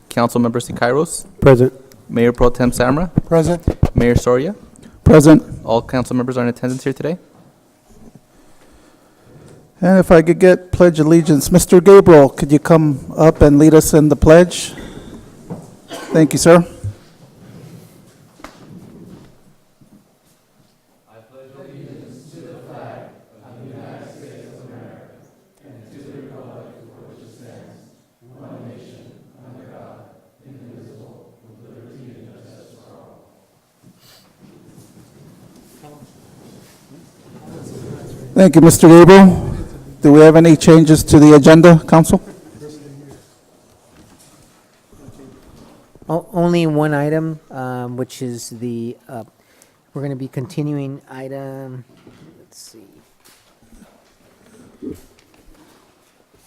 Councilmember Sicairos, Present. Mayor Pro Tem Samra, Present. Mayor Soria. Present. All council members are in attendance here today. And if I could get pledge allegiance, Mr. Gabriel, could you come up and lead us in the pledge? Thank you, sir. Thank you, Mr. Gabriel. Do we have any changes to the agenda, council? Only one item, which is we're going to be continuing item, let's see,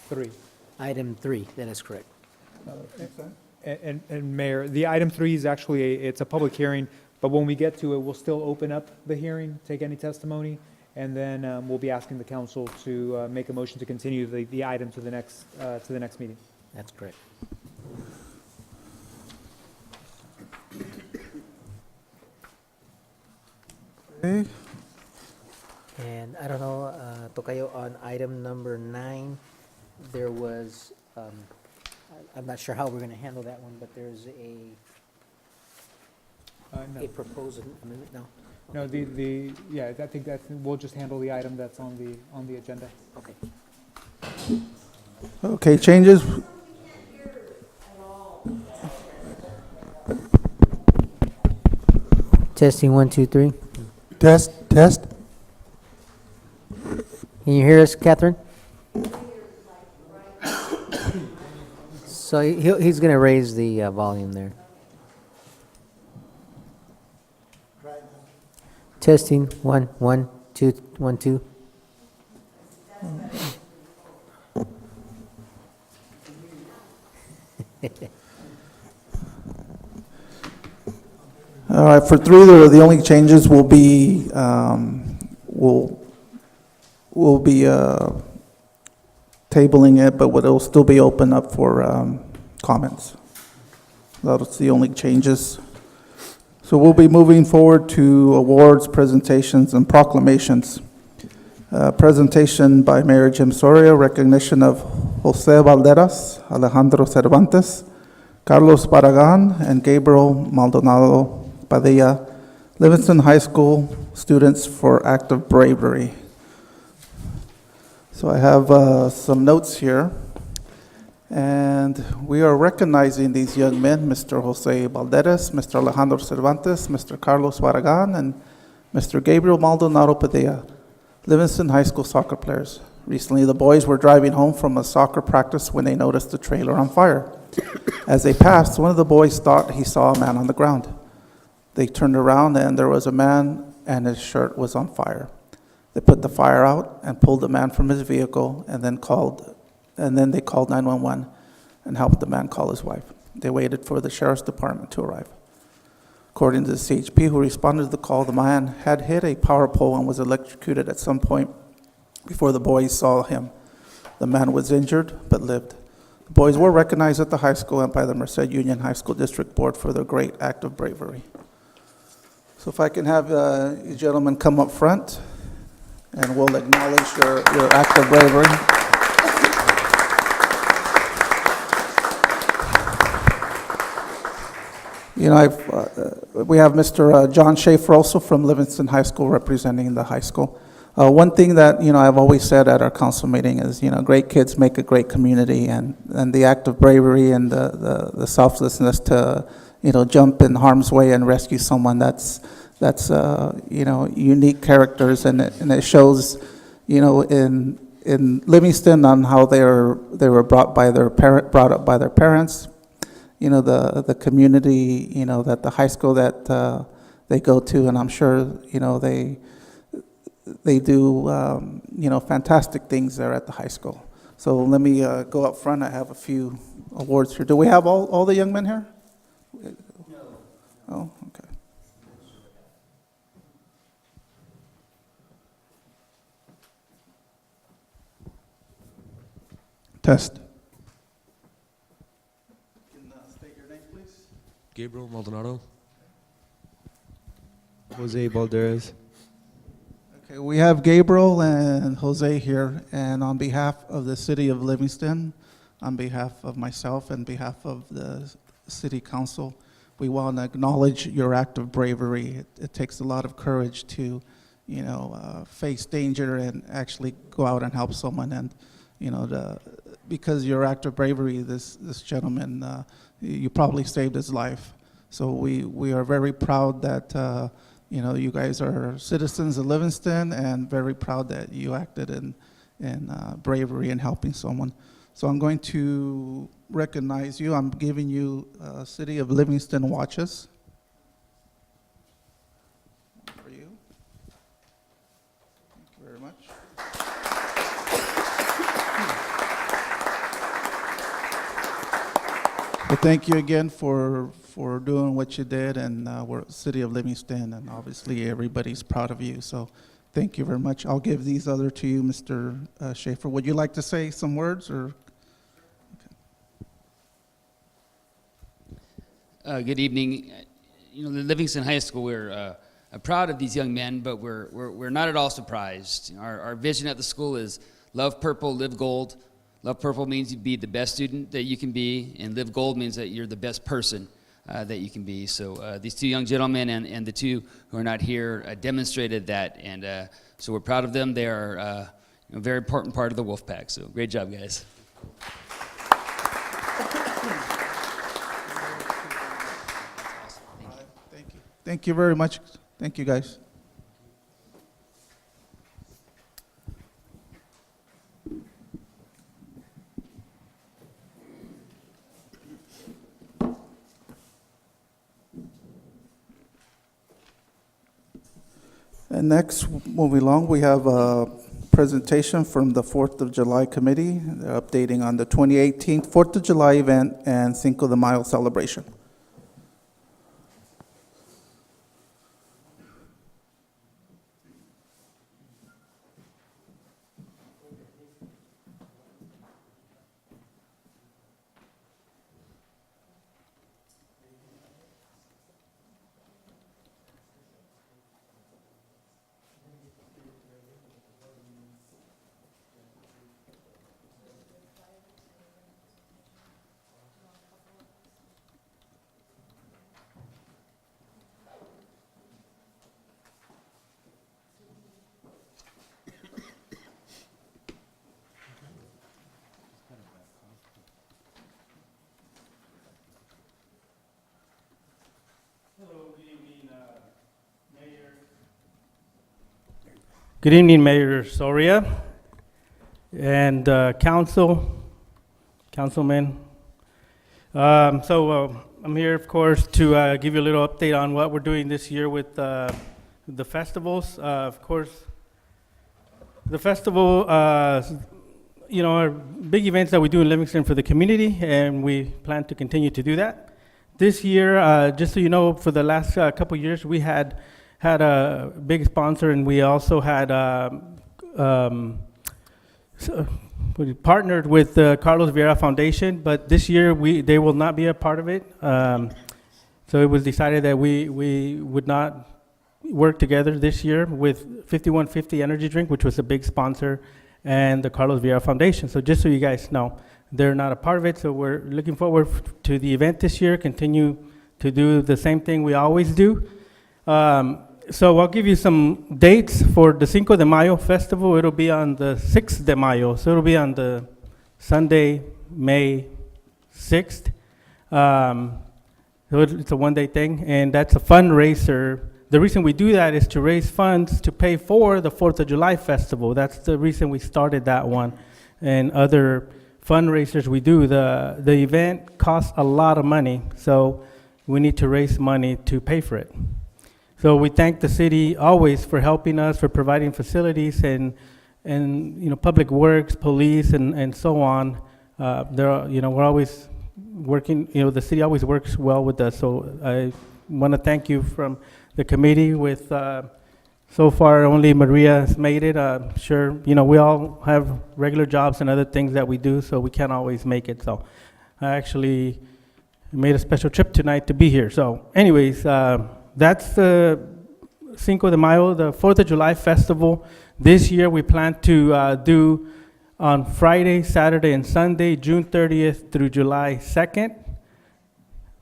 3. item 3, that is correct. And Mayor, the item 3 is actually, it's a public hearing, but when we get to it, we'll still open up the hearing, take any testimony, and then we'll be asking the council to make a motion to continue the item to the next meeting. That's correct. Okay. And I don't know, Tokayo, on item number 9, there was, I'm not sure how we're going to handle that one, but there's No, a proposed amendment, no? no, yeah, I think that we'll just handle the item that's on the agenda. Okay. Okay, changes? Testing 1, 2, 3. Test. Can you hear us, Catherine? So he's going to raise the volume there. Testing 1, 1, 2, 1, 2. All right, for 3, the only changes will be, we'll be tabling it, but it'll still be open up for comments. That's the only changes. So we'll be moving forward to awards, presentations, and proclamations. Presentation by Mayor Jim Soria, recognition of Jose Valderas, Alejandro Cervantes, Carlos Barragan, and Gabriel Maldonado Padilla, Livingston High School students for act of bravery. So I have some notes here. And we are recognizing these young men, Mr. Jose Valderas, Mr. Alejandro Cervantes, Mr. Carlos Barragan, and Mr. Gabriel Maldonado Padilla, Livingston High School soccer players. Recently, the boys were driving home from a soccer practice when they noticed the trailer on fire. As they passed, one of the boys thought he saw a man on the ground. They turned around, and there was a man, and his shirt was on fire. They put the fire out and pulled the man from his vehicle, and then they called 911 and helped the man call his wife. They waited for the sheriff's department to arrive. According to the CHP who responded to the call, the man had hit a power pole and was electrocuted at some point before the boys saw him. The man was injured but lived. The boys were recognized at the high school and by the Merced Union High School District Board for their great act of bravery. So if I can have you gentlemen come up front, and we'll acknowledge your act of bravery. You know, we have Mr. John Schaefer also from Livingston High School representing the high school. One thing that, I've always said at our council meeting is, great kids make a great community, and the act of bravery and the selflessness to, jump in harm's way and rescue someone, that's unique characters, and it shows, in Livingston on how they were brought up by their parents, the community, that the high school that they go to, and I'm sure, they do, fantastic things there at the high school. So let me go up front. I have a few awards here. Do we have all the young men here? No. Oh, okay. Test. You can state Gabriel Maldonado. Jose Balderas. Okay, we have Gabriel and Jose here, and on behalf of the city of Livingston, on behalf of myself and behalf of the city council, we want to acknowledge your act of bravery. It takes a lot of courage to, face danger and actually go out and help someone. And, because your act of bravery, this gentleman, you probably saved his life. So we are very proud that, you guys are citizens of Livingston, and very proud that you acted in bravery in helping someone. So I'm going to recognize you. I'm giving you City of Livingston watches. One for you. Thank you very much. Well, thank you again for doing what you did, and we're City of Livingston, and obviously everybody's proud of you. So thank you very much. I'll give these other to you, Mr. Schaefer. Would you like to say some words, or? Good evening. The Livingston High School, we're proud of these young men, but we're not at all surprised. Our vision at the school is love purple, live gold. Love purple means you be the best student that you can be, and live gold means that you're the best person that you can be. So these two young gentlemen and the two who are not here demonstrated that, and so we're proud of them. They are a very important part of the Wolf Pack. So great job, guys. Thank you. Thank you very much. Thank you, guys. And next, moving along, we have a presentation from the 4th of July Committee. They're updating on the 2018 4th of July event and Cinco de Mayo celebration. Good evening, Mayor Soria and councilmen. I'm here, of course, to give you a little update on what we're doing this year with the festivals. Of course, the festival, are big events that we do in Livingston for the community, and we plan to continue to do that. This year, just so you know, for the last couple years, we had a big sponsor, and we also had we partnered with the Carlos Vieira Foundation, but this year they will not be a part of it. So it was decided that we would not work together this year with 5150 Energy Drink, which was a big sponsor, and the Carlos Vieira Foundation. So just so you guys know, they're not a part of it. So we're looking forward to the event this year, continue to do the same thing we always do. So I'll give you some dates for the Cinco de Mayo festival. It'll be on the 6th de Mayo, so it'll be on the Sunday, May 6th. So it's a one-day thing, and that's a fundraiser. The reason we do that is to raise funds to pay for the 4th of July festival. That's the reason we started that one, and other fundraisers we do. The event costs a lot of money, so we need to raise money to pay for it. So we thank the city always for helping us, for providing facilities and public works, police, and so on. We're always working. The city always works well with us. So I want to thank you from the committee. With so far only Maria has made it. Sure, we all have regular jobs and other things that we do, so we can't always make it. So I actually made a special trip tonight to be here. So anyways, that's the Cinco de Mayo, the 4th of July festival. This year we plan to do on Friday, Saturday, and Sunday, June 30th through July 2nd.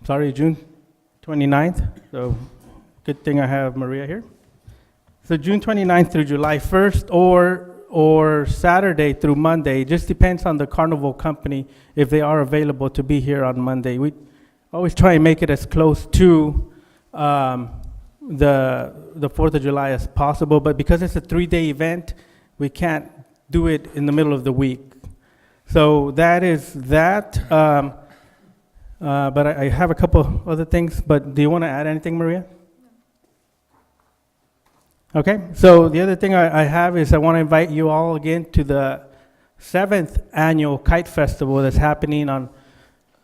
Sorry, June 29th. So good thing I have Maria here. So June 29th through July 1st, or Saturday through Monday. It just depends on the carnival company if they are available to be here on Monday. We always try and make it as close to the 4th of July as possible, but because it's a 3-day event, we can't do it in the middle of the week. So that is that. But I have a couple other things, but do you want to add anything, Maria? Okay, so the other thing I have is I want to invite you all again to the 7th annual Kite Festival that's happening on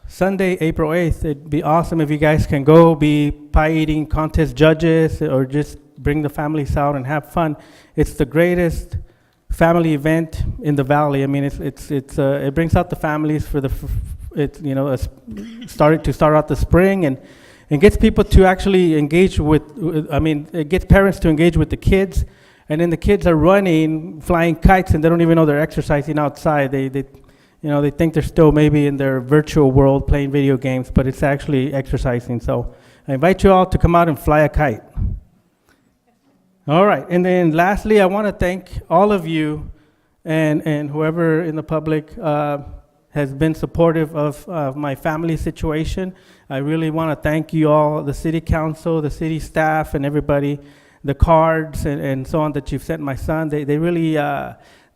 Sunday, April 8th. It'd be awesome if you guys can go, be pie eating contest judges, or just bring the families out and have fun. It's the greatest family event in the valley. I mean, it brings out the families for start out the spring, and gets people to actually engage it gets parents to engage with the kids, and then the kids are running, flying kites, and they don't even know they're exercising outside. They think they're still maybe in their virtual world playing video games, but it's actually exercising. So I invite you all to come out and fly a kite. All right, and then lastly, I want to thank all of you and whoever in the public has been supportive of my family situation. I really want to thank you all, the city council, the city staff, and everybody, the cards and so on that you've sent my son. They really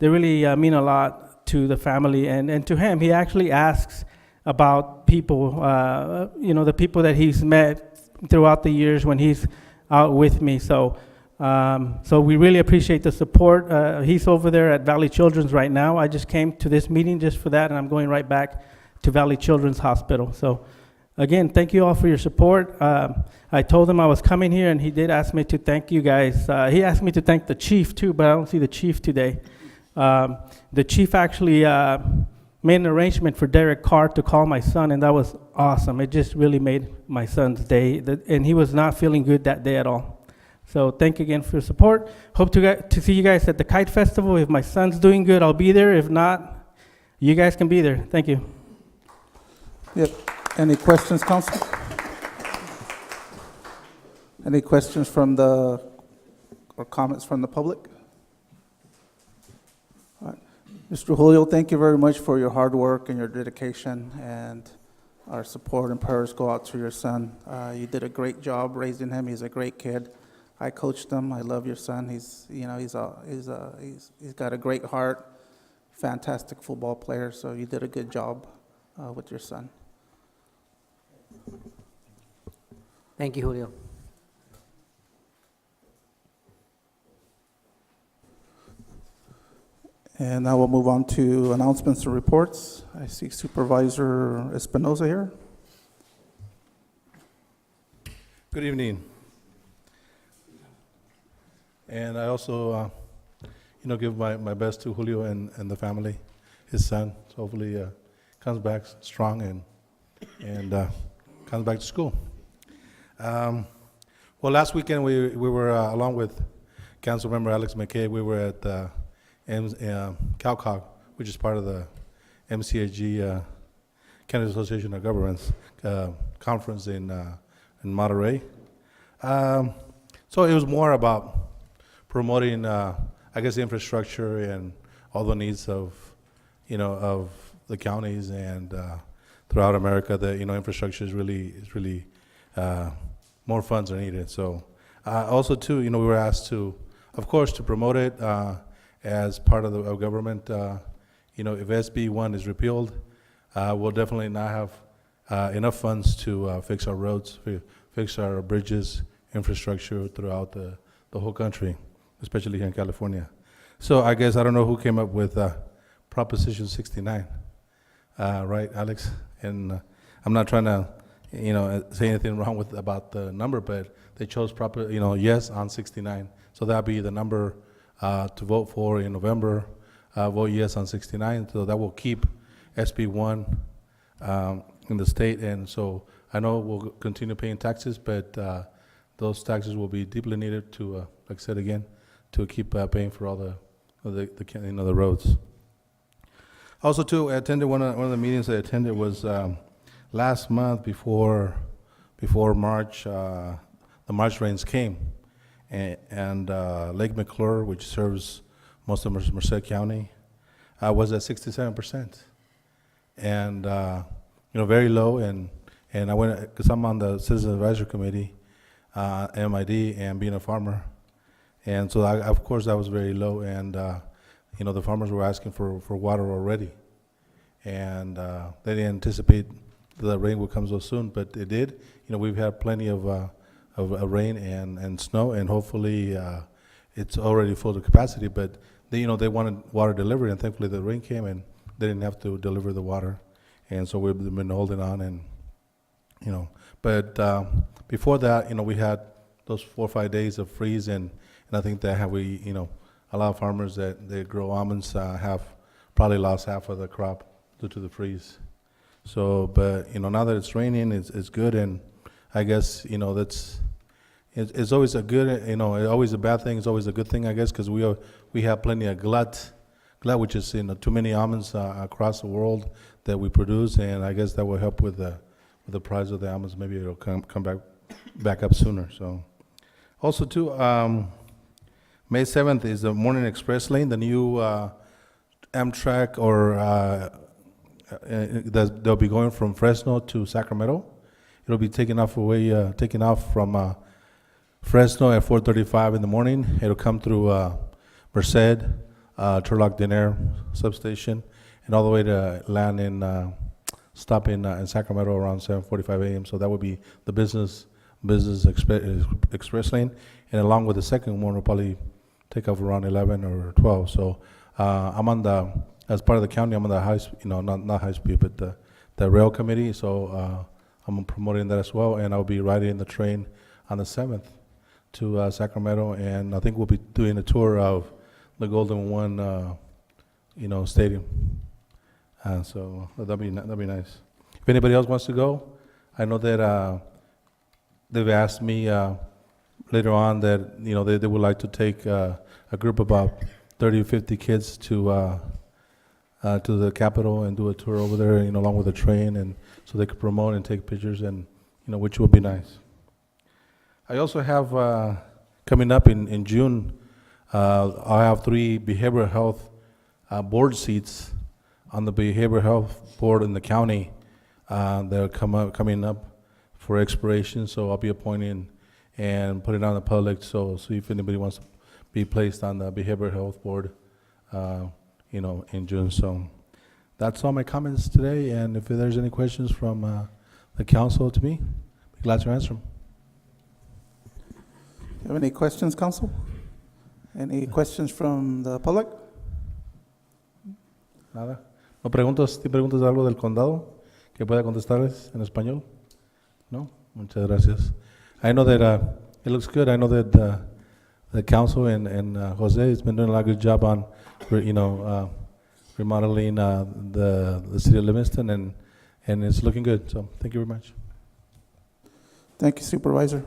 mean a lot to the family and to him. He actually asks about people, the people that he's met throughout the years when he's out with me. So we really appreciate the support. He's over there at Valley Children's right now. I just came to this meeting just for that, and I'm going right back to Valley Children's Hospital. So again, thank you all for your support. I told him I was coming here, and he did ask me to thank you guys. He asked me to thank the chief too, but I don't see the chief today. The chief actually made an arrangement for Derek Carr to call my son, and that was awesome. It just really made my son's day, and he was not feeling good that day at all. So thank you again for your support. Hope to see you guys at the Kite Festival. If my son's doing good, I'll be there. If not, you guys can be there. Thank you. Yep. Any questions, Council? Any questions or comments from the public? All right. Mr. Julio, thank you very much for your hard work and your dedication, and our support and prayers go out to your son. You did a great job raising him. He's a great kid. I coached him. I love your son. He's got a great heart, fantastic football player. So you did a good job with your son. Thank you, Julio. And now we'll move on to announcements and reports. I see Supervisor Espinoza here. Good evening. And I also, give my best to Julio and the family, his son. So hopefully comes back strong and comes back to school. Well, last weekend we were, along with Council Member Alex McKay, we were at CalCog, which is part of the MCAG, Canada Association of Governments conference in Monterey. So it was more about promoting, the infrastructure and all the needs of the counties and throughout America. The infrastructure is really more funds are needed. So also too, we were asked to, of course, to promote it as part of the government. If SB1 is repealed, we'll definitely not have enough funds to fix our roads, fix our bridges, infrastructure throughout the whole country, especially here in California. So I don't know who came up with Proposition 69, right, Alex? And I'm not trying to, say anything wrong about the number, but they chose yes on 69. So that'll be the number to vote for in November. Vote yes on 69. So that will keep SB1 in the state. And so I know we'll continue paying taxes, but those taxes will be deeply needed to, like I said again, to keep paying for all the roads. Also, too, I attended one of the meetings I attended was last month before March. The March rains came, and Lake McClure, which serves most of Merced County, was at 67%, and very low. And I went because I'm on the Citizen Advisory Committee, MID, and being a farmer, and so of course that was very low. And the farmers were asking for water already, and they didn't anticipate the rain would come so soon, but it did. We've had plenty of rain and snow, and hopefully it's already full to capacity. But they wanted water delivery, and thankfully the rain came and they didn't have to deliver the water, and so we've been holding on. And but before that, we had those 4 or 5 days of freeze, and I think that a lot of farmers that they grow almonds have probably lost half of the crop due to the freeze. So, but now that it's raining, it's good, and I guess it's always a good, always a bad thing. It's always a good thing, I guess, because we have plenty of glut, which is too many almonds across the world that we produce, and I guess that will help with the price of the almonds. Maybe it'll come back up sooner. So, also too, May 7th is the Morning Express Lane, the new Amtrak they'll be going from Fresno to Sacramento. It'll be taking off from Fresno at 4:35 in the morning. It'll come through Merced, Turlock Denair substation, and all the way to land stop in Sacramento around 7:45 a.m. So that would be the business express lane, and along with the second one, will probably take off around 11 or 12. So as part of the county, I'm on the high, not high speed, but the rail committee. So I'm promoting that as well, and I'll be riding the train on the 7th to Sacramento, and I think we'll be doing a tour of the Golden One, stadium. So that'd be nice. If anybody else wants to go, I know that they've asked me later on that they would like to take a group of about 30 or 50 kids to the Capitol and do a tour over there, along with the train, and so they could promote and take pictures, and which would be nice. I also have coming up in June, I'll have 3 behavioral health board seats on the behavioral health board in the county that are coming up for expiration. So I'll be appointing and putting it on the public. So see if anybody wants to be placed on the behavioral health board, in June. So that's all my comments today. And if there's any questions from the council to me, be glad to answer them. Do you have any questions, council? Any questions from the public? Nada. ¿No preguntas, si preguntas algo del condado que pueda contestarles en español? No? Muchas gracias. I know that it looks good. I know that the council and Jose has been doing a lot of good job on, remodeling the city of Livingston, and it's looking good. So thank you very much. Thank you, Supervisor.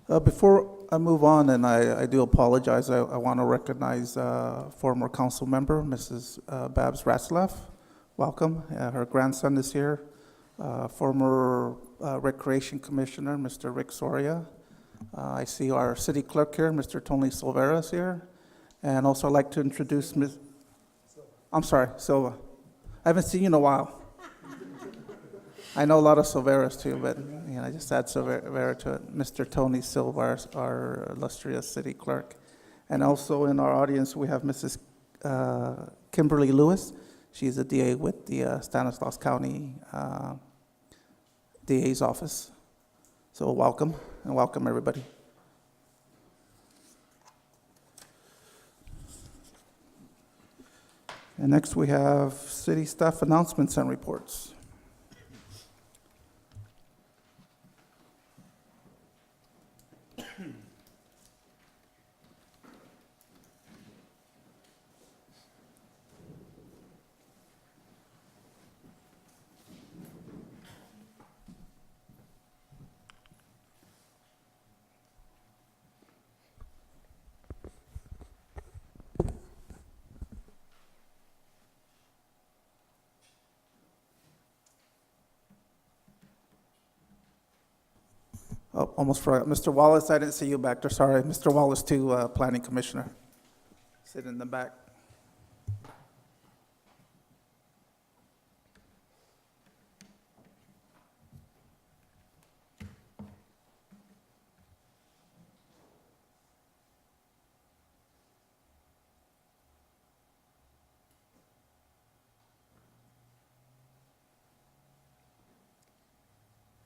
Before I move on, and I do apologize, I want to recognize former council member, Mrs. Babs Ratzlaff. Welcome. Her grandson is here. Former Recreation Commissioner, Mr. Rick Soria. I see our city clerk here, Mr. Tony Silvera is here. And also I'd like to introduce Ms. I'm sorry, Silva. I haven't seen you in a while. I know a lot of Silveras too, but I just add Silvera to it. Mr. Tony Silva, our illustrious city clerk. And also in our audience, we have Mrs. Kimberly Lewis. She's a DA with the Stanislaus County DA's office. So welcome, and welcome everybody. And next we have city staff announcements and reports. Oh, almost forgot. Mr. Wallace, I didn't see you back there, sorry. Mr. Wallace, too, Planning Commissioner. Sit in the back.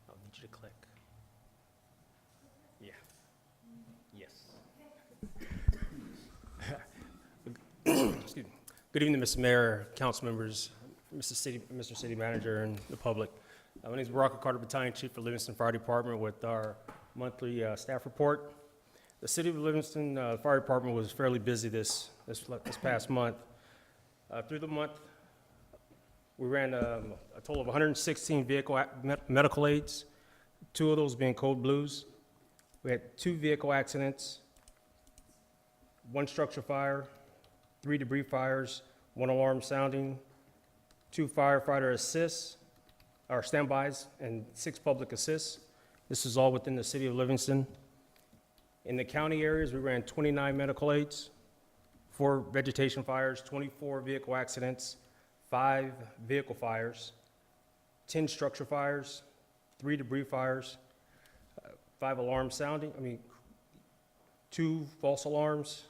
I'll need you to click. Yeah. Yes. Excuse me. Good evening, Mr. Mayor, council members, Mr. City Manager, and the public. My name is Barack Carter, Battalion Chief for Livingston Fire Department with our monthly staff report. The City of Livingston Fire Department was fairly busy this past month. Through the month, we ran a total of 116 medical aids, 2 of those being code blues. We had 2 vehicle accidents, 1 structure fire, 3 debris fires, 1 alarm sounding, 2 firefighter assists, or standbys, and 6 public assists. This is all within the City of Livingston. In the county areas, we ran 29 medical aids, 4 vegetation fires, 24 vehicle accidents, 5 vehicle fires, 10 structure fires, 3 debris fires, 5 alarm sounding, 2 false alarms,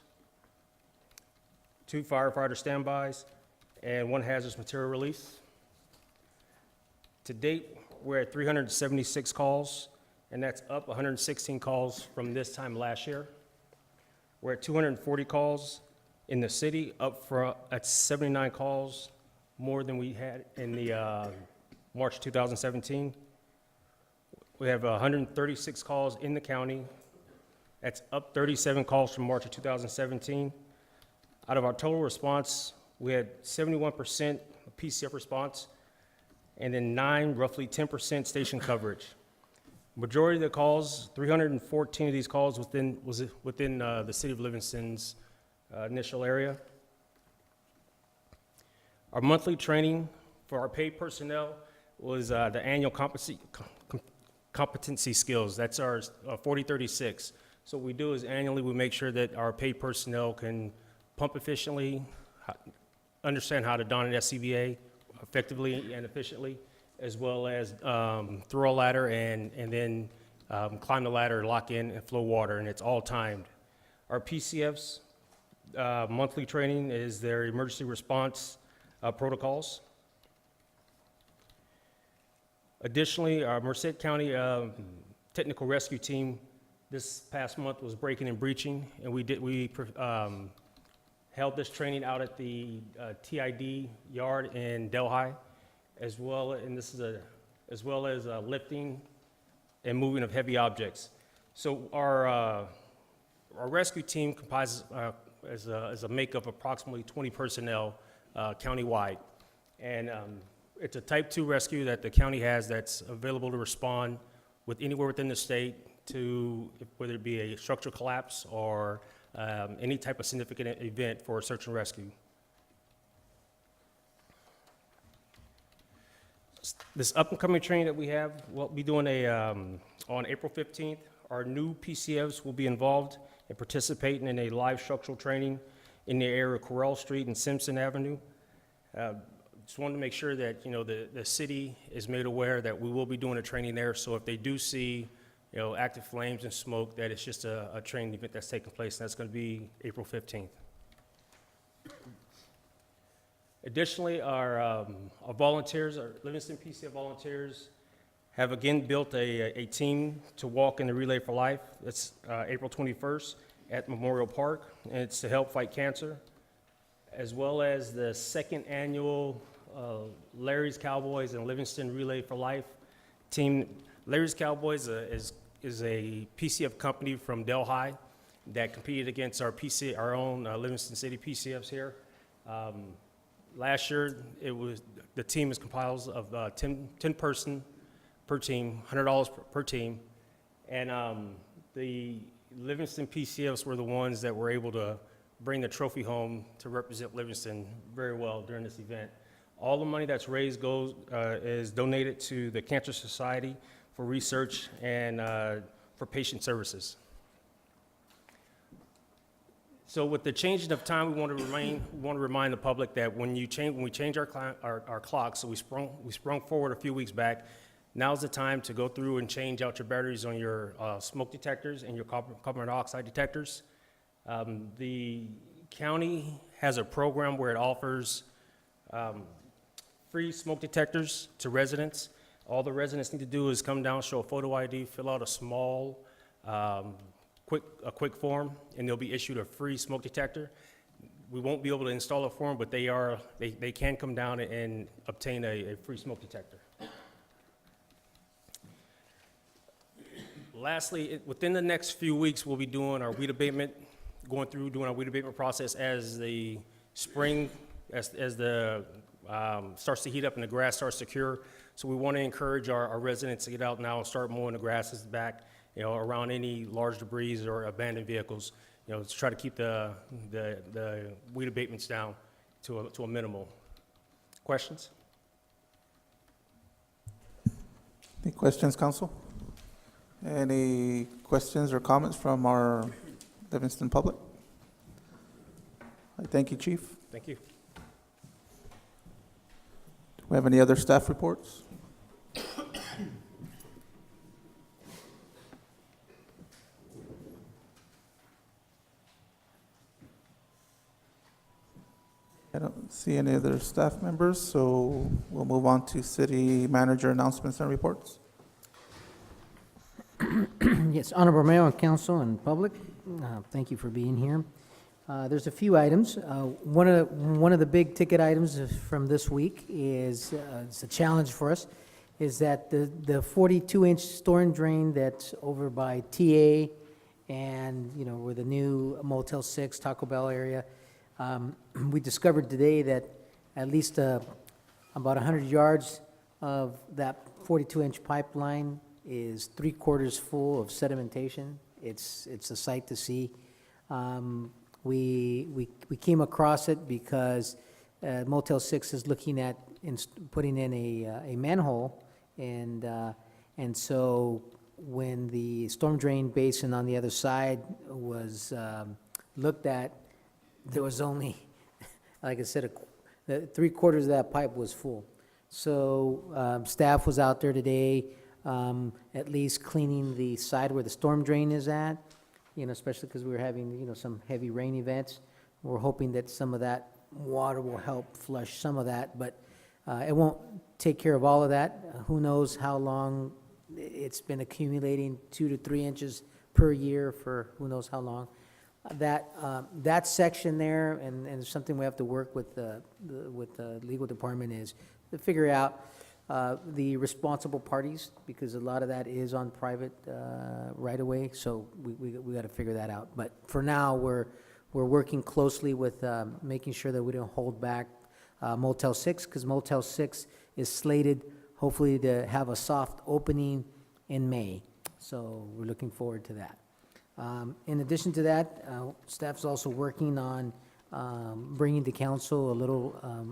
2 firefighter standbys, and 1 hazardous material release. To date, we're at 376 calls, and that's up 116 calls from this time last year. We're at 240 calls in the city, at 79 calls more than we had in the March 2017. We have 136 calls in the county. That's up 37 calls from March of 2017. Out of our total response, we had 71% PCF response, and then roughly 10% station coverage. Majority of the calls, 314 of these calls was within the City of Livingston's initial area. Our monthly training for our paid personnel was the annual competency skills. That's our 4036. So what we do is annually we make sure that our paid personnel can pump efficiently, understand how to don an SCBA effectively and efficiently, as well as throw a ladder and then climb the ladder, lock in, and flow water, and it's all timed. Our PCFs monthly training is their emergency response protocols. Additionally, our Merced County Technical Rescue Team this past month was breaking and breaching, and we held this training out at the TID yard in Delhi, as well as lifting and moving of heavy objects. So our rescue team comprises as a makeup of approximately 20 personnel countywide, and it's a type 2 rescue that the county has that's available to respond with anywhere within the state to whether it be a structural collapse or any type of significant event for search and rescue. This up-and-coming training that we have, we'll be doing on April 15th. Our new PCFs will be involved in participating in a live structural training in the area of Corral Street and Simpson Avenue. Just wanted to make sure that the city is made aware that we will be doing a training there. So if they do see active flames and smoke, that it's just a training event that's taking place, and that's going to be April 15th. Additionally, our volunteers, our Livingston PCF volunteers, have again built a team to walk in the Relay for Life. That's April 21st at Memorial Park, and it's to help fight cancer, as well as the 2nd annual Larry's Cowboys and Livingston Relay for Life team. Larry's Cowboys is a PCF company from Delhi that competed against our own Livingston City PCFs here. Last year, the team is comprised of 10 person per team, $100 per team, and the Livingston PCFs were the ones that were able to bring the trophy home to represent Livingston very well during this event. All the money that's raised is donated to the Cancer Society for research and for patient services. So with the changing of time, we want to remind the public that when we change our clocks, so we sprung forward a few weeks back. Now's the time to go through and change out your batteries on your smoke detectors and your carbon monoxide detectors. The county has a program where it offers free smoke detectors to residents. All the residents need to do is come down, show a photo ID, fill out a small, quick form, and they'll be issued a free smoke detector. We won't be able to install it for them, but they can come down and obtain a free smoke detector. Lastly, within the next few weeks, we'll be doing our weed abatement, doing our weed abatement process as the spring, as the starts to heat up and the grass starts to cure. So we want to encourage our residents to get out now and start mowing the grasses back, around any large debris or abandoned vehicles, to try to keep the weed abatements down to a minimal. Questions? Any questions, council? Any questions or comments from our Livingston public? I thank you, Chief. Thank you. Do we have any other staff reports? I don't see any other staff members, so we'll move on to city manager announcements and reports. Yes, Honorable Mayor and Council and public, thank you for being here. There's a few items. One of the big ticket items from this week is, it's a challenge for us, is that the 42-inch storm drain that's over by TA and, where the new Motel 6 Taco Bell area, we discovered today that at least about 100 yards of that 42-inch pipeline is 3/4 full of sedimentation. It's a sight to see. We came across it because Motel 6 is looking at putting in a manhole, and so when the storm drain basin on the other side was looked at, there was only, like I said, 3/4 of that pipe was full. So staff was out there today, at least cleaning the side where the storm drain is at, especially because we were having, some heavy rain events. We're hoping that some of that water will help flush some of that, but it won't take care of all of that. Who knows how long it's been accumulating, 2 to 3 inches per year for who knows how long. That section there, and something we have to work with the legal department, is to figure out the responsible parties, because a lot of that is on private right away. So we got to figure that out. But for now, we're working closely with making sure that we don't hold back Motel 6, because Motel 6 is slated hopefully to have a soft opening in May. So we're looking forward to that. In addition to that, staff's also working on bringing to council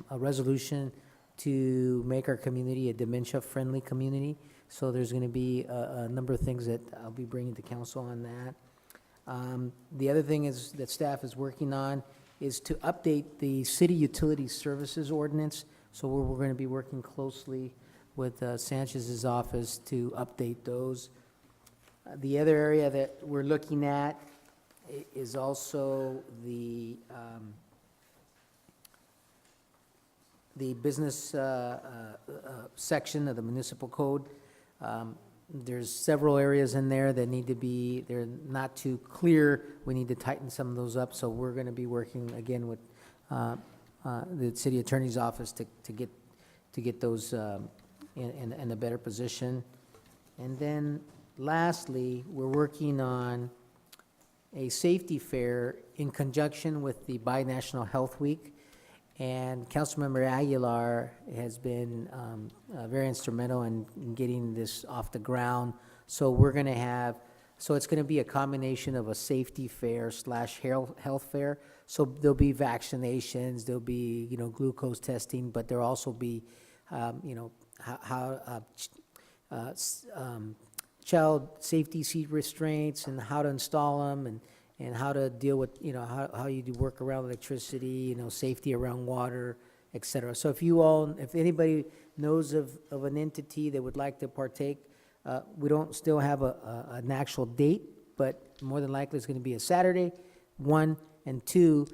a resolution to make our community a dementia-friendly community. So there's going to be a number of things that I'll be bringing to council on that. The other thing is that staff is working on is to update the city utility services ordinance. So we're going to be working closely with Sanchez's office to update those. The other area that we're looking at is also the business section of the municipal code. There's several areas in there that need to be, they're not too clear. We need to tighten some of those up. So we're going to be working again with the city attorney's office to get those in a better position. And then lastly, we're working on a safety fair in conjunction with the Binational Health Week. And Councilmember Aguilar has been very instrumental in getting this off the ground. So we're going to have, it's going to be a combination of a safety fair / health fair. So there'll be vaccinations, there'll be, glucose testing, but there'll also be, child safety seat restraints and how to install them and how to deal with, how you do work around electricity, safety around water, et cetera. So if anybody knows of an entity that would like to partake, we don't still have an actual date, but more than likely it's going to be a Saturday, 1, and 2,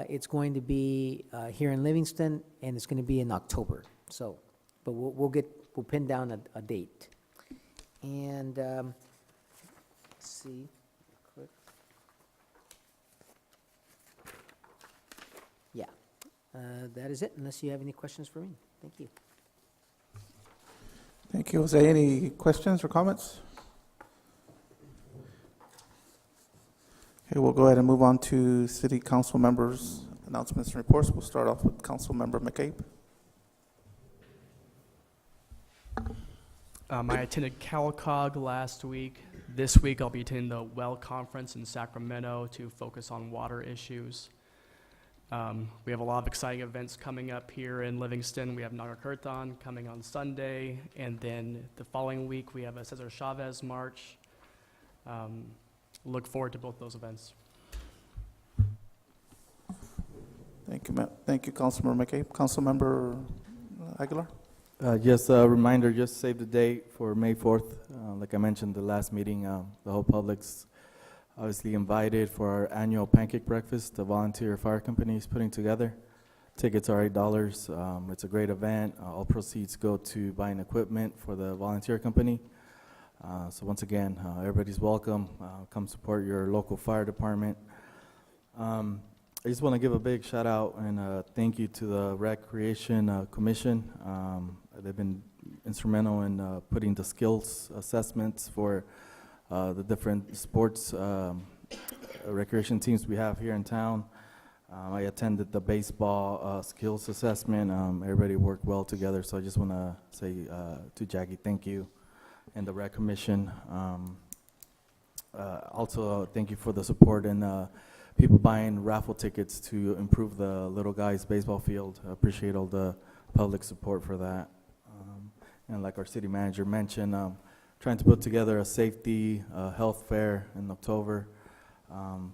it's going to be here in Livingston, and it's going to be in October. So, but we'll pin down a date. And let's see, quick. Yeah, that is it. Unless you have any questions for me, thank you. Thank you. Jose, any questions or comments? Okay, we'll go ahead and move on to city council members' announcements and reports. We'll start off with Council Member McCabe. I attended CalCog last week. This week I'll be attending the WELL conference in Sacramento to focus on water issues. We have a lot of exciting events coming up here in Livingston. We have Nagar Kirtan coming on Sunday, and then the following week we have a Cesar Chavez March. Look forward to both those events. Thank you, Councilmember McCabe. Councilmember Aguilar? Just a reminder, just save the date for May 4th. Like I mentioned the last meeting, the whole public's obviously invited for our annual pancake breakfast the volunteer fire company is putting together. Tickets are $8. It's a great event. All proceeds go to buying equipment for the volunteer company. So once again, everybody's welcome. Come support your local fire department. I just want to give a big shout out and thank you to the Recreation Commission. They've been instrumental in putting the skills assessments for the different sports recreation teams we have here in town. I attended the baseball skills assessment. Everybody worked well together, so I just want to say to Jackie, thank you, and the Rec Commission. Also, thank you for the support and people buying raffle tickets to improve the little guys baseball field. I appreciate all the public support for that. And like our city manager mentioned, trying to put together a safety health fair in October.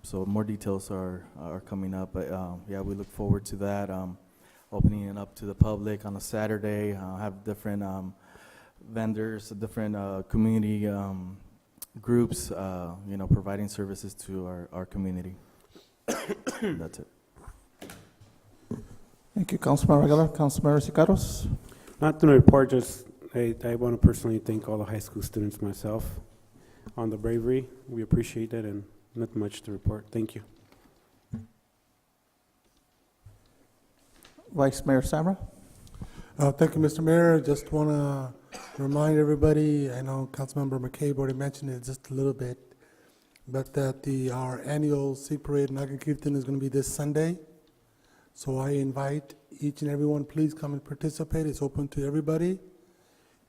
So more details are coming up, but yeah, we look forward to that. Opening it up to the public on a Saturday. Have different vendors, different community groups, providing services to our community. That's it. Thank you, Councilmember Aguilar. Councilmember Sicaros? Not to report, just I want to personally thank all the high school students myself on the bravery. We appreciate it, and not much to report. Thank you. Vice Mayor Samra? Thank you, Mr. Mayor. Just want to remind everybody, I know Councilmember McCabe already mentioned it just a little bit, but that our annual Sikh Parade in Nagar Kirtan is going to be this Sunday. So I invite each and everyone, please come and participate. It's open to everybody.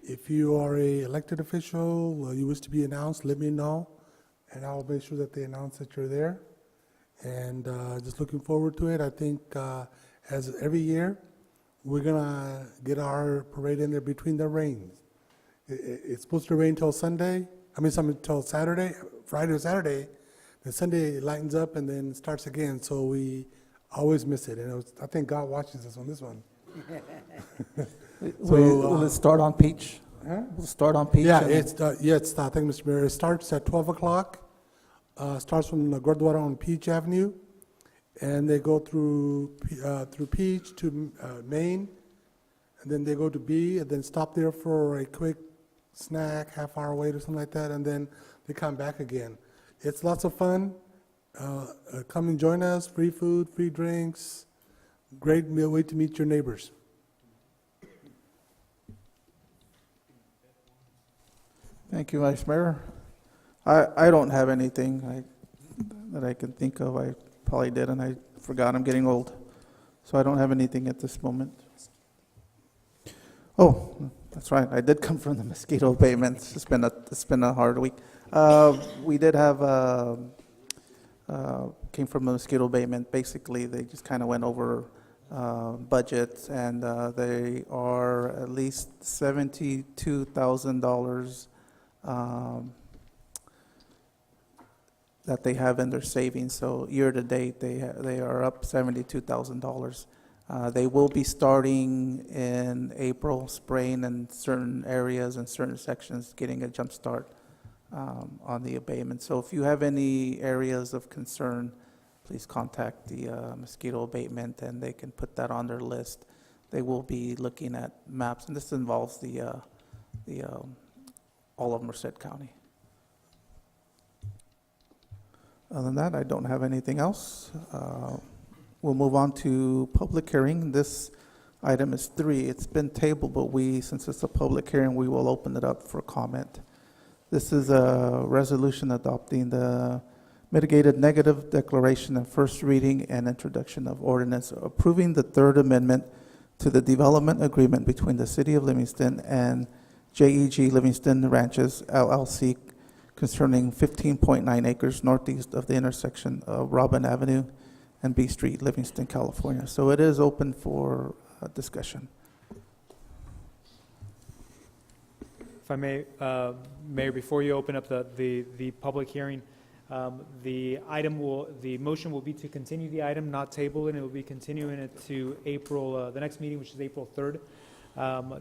If you are a elected official, you wish to be announced, let me know, and I'll make sure that they announce that you're there. And just looking forward to it. I think as every year, we're gonna get our parade in there between the rains. It's supposed to rain till Sunday. Till Saturday, Friday or Saturday. Then Sunday it lightens up and then starts again. So we always miss it. And I think God watches us on this one. Will it start on Peach? Huh? Will it start on Peach? Yeah, thank you, Mr. Mayor. It starts at 12 o'clock. Starts from the Gurdwara on Peach Avenue, and they go through Peach to Main, and then they go to B, and then stop there for a quick snack, half-hour wait or something like that, and then they come back again. It's lots of fun. Come and join us. Free food, free drinks. Great way to meet your neighbors. Thank you, Vice Mayor. I don't have anything that I can think of. I probably did, and I forgot. I'm getting old, so I don't have anything at this moment. Oh, that's right. I did come from the mosquito abatement. It's been a hard week. We did have came from the mosquito abatement. Basically, they just kind of went over budgets, and they are at least $72,000 um, that they have in their savings. So year-to-date, they are up $72,000. They will be starting in April, spraying in certain areas and certain sections, getting a jump start on the abatement. So if you have any areas of concern, please contact the mosquito abatement, and they can put that on their list. They will be looking at maps, and this involves the all of Merced County. Other than that, I don't have anything else. We'll move on to public hearing. This item is 3. It's been tabled, but since it's a public hearing, we will open it up for comment. This is a resolution adopting the mitigated negative declaration and first reading and introduction of ordinance approving the Third Amendment to the development agreement between the City of Livingston and JEG Livingston Ranches LLC concerning 15.9 acres northeast of the intersection of Robin Avenue and B Street, Livingston, California. So it is open for discussion. If I may, Mayor, before you open up the public hearing, the motion will be to continue the item, not table it, and it will be continuing it to April, the next meeting, which is April 3rd.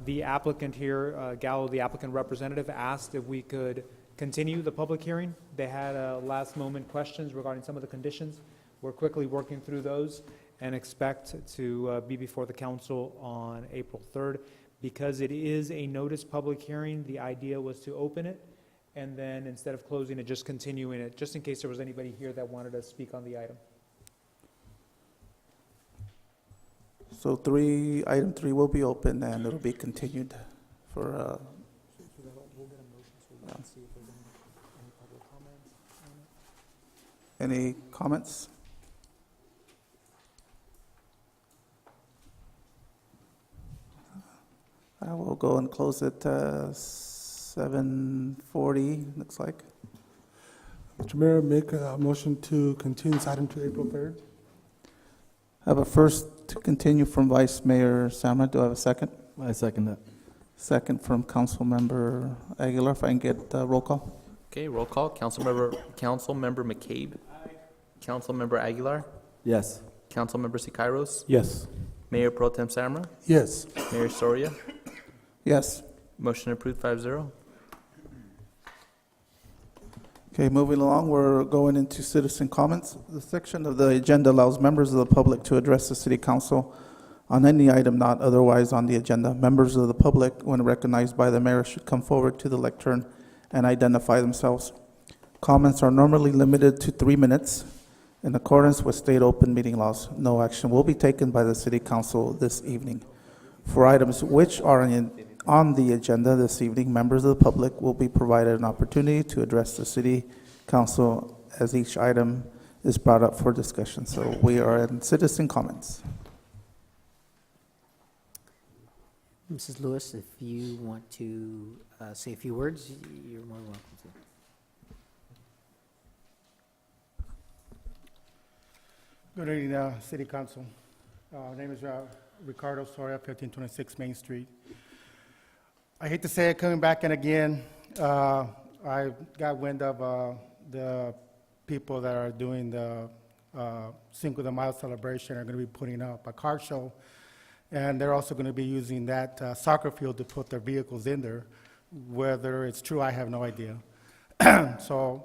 The applicant here, Gallo, the applicant representative, asked if we could continue the public hearing. They had last moment questions regarding some of the conditions. We're quickly working through those and expect to be before the council on April 3rd. Because it is a notice public hearing, the idea was to open it and then instead of closing it, just continuing it, just in case there was anybody here that wanted to speak on the item. So item 3 will be open and it'll be continued for any comments? I will go and close it 7:40, looks like. Mr. Mayor, make a motion to continue this item to April 3rd. I have a first to continue from Vice Mayor Samra. Do I have a second? I second that. Second from Council Member Aguilar. If I can get roll call. Okay, roll call. Councilmember McCabe. Councilmember Aguilar. Yes. Councilmember Siqueiros. Yes. Mayor Pro Tem Samra. Yes. Mayor Soria. Yes. Motion approved 5-0. Okay, moving along, we're going into citizen comments. The section of the agenda allows members of the public to address the city council on any item not otherwise on the agenda. Members of the public, when recognized by the mayor, should come forward to the lectern and identify themselves. Comments are normally limited to 3 minutes. In accordance with state open meeting laws, no action will be taken by the city council this evening. For items which are on the agenda this evening, members of the public will be provided an opportunity to address the city council as each item is brought up for discussion. So we are in citizen comments. Mrs. Lewis, if you want to say a few words, you're more than welcome to. Good evening, City Council. My name is Ricardo Soria, 1526 Main Street. I hate to say it, coming back and again, I got wind of the people that are doing the Cinco de Mayo celebration are going to be putting up a car show, and they're also going to be using that soccer field to put their vehicles in there. Whether it's true, I have no idea. So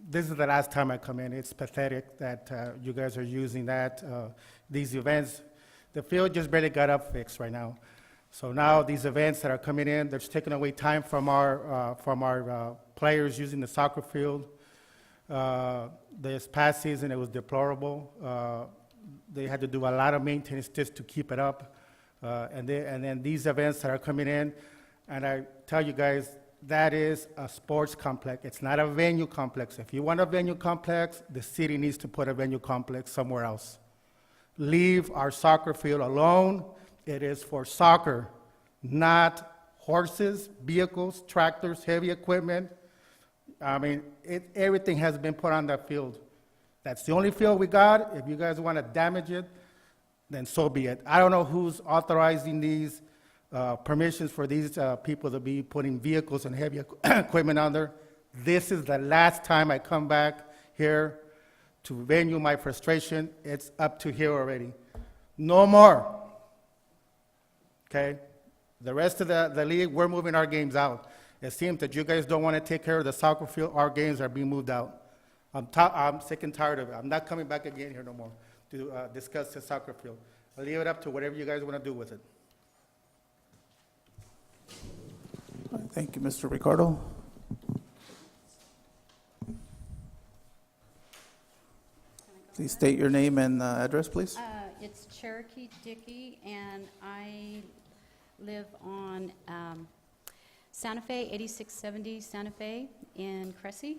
this is the last time I come in. It's pathetic that you guys are using that. These events, the field just barely got up fixed right now. So now these events that are coming in, they're just taking away time from our players using the soccer field. This past season, it was deplorable. They had to do a lot of maintenance just to keep it up. And then these events that are coming in, and I tell you guys, that is a sports complex. It's not a venue complex. If you want a venue complex, the city needs to put a venue complex somewhere else. Leave our soccer field alone. It is for soccer, not horses, vehicles, tractors, heavy equipment. I mean, everything has been put on that field. That's the only field we got. If you guys want to damage it, then so be it. I don't know who's authorizing these permissions for these people to be putting vehicles and heavy equipment on there. This is the last time I come back here to venue my frustration. It's up to here already. No more. Okay? The rest of the league, we're moving our games out. It seems that you guys don't want to take care of the soccer field. Our games are being moved out. I'm sick and tired of it. I'm not coming back again here no more to discuss the soccer field. I'll leave it up to whatever you guys want to do with it. Thank you, Mr. Ricardo. Please state your name and address, please. It's Cherokee Dickey, and I live on Santa Fe, 8670 Santa Fe in Cressy.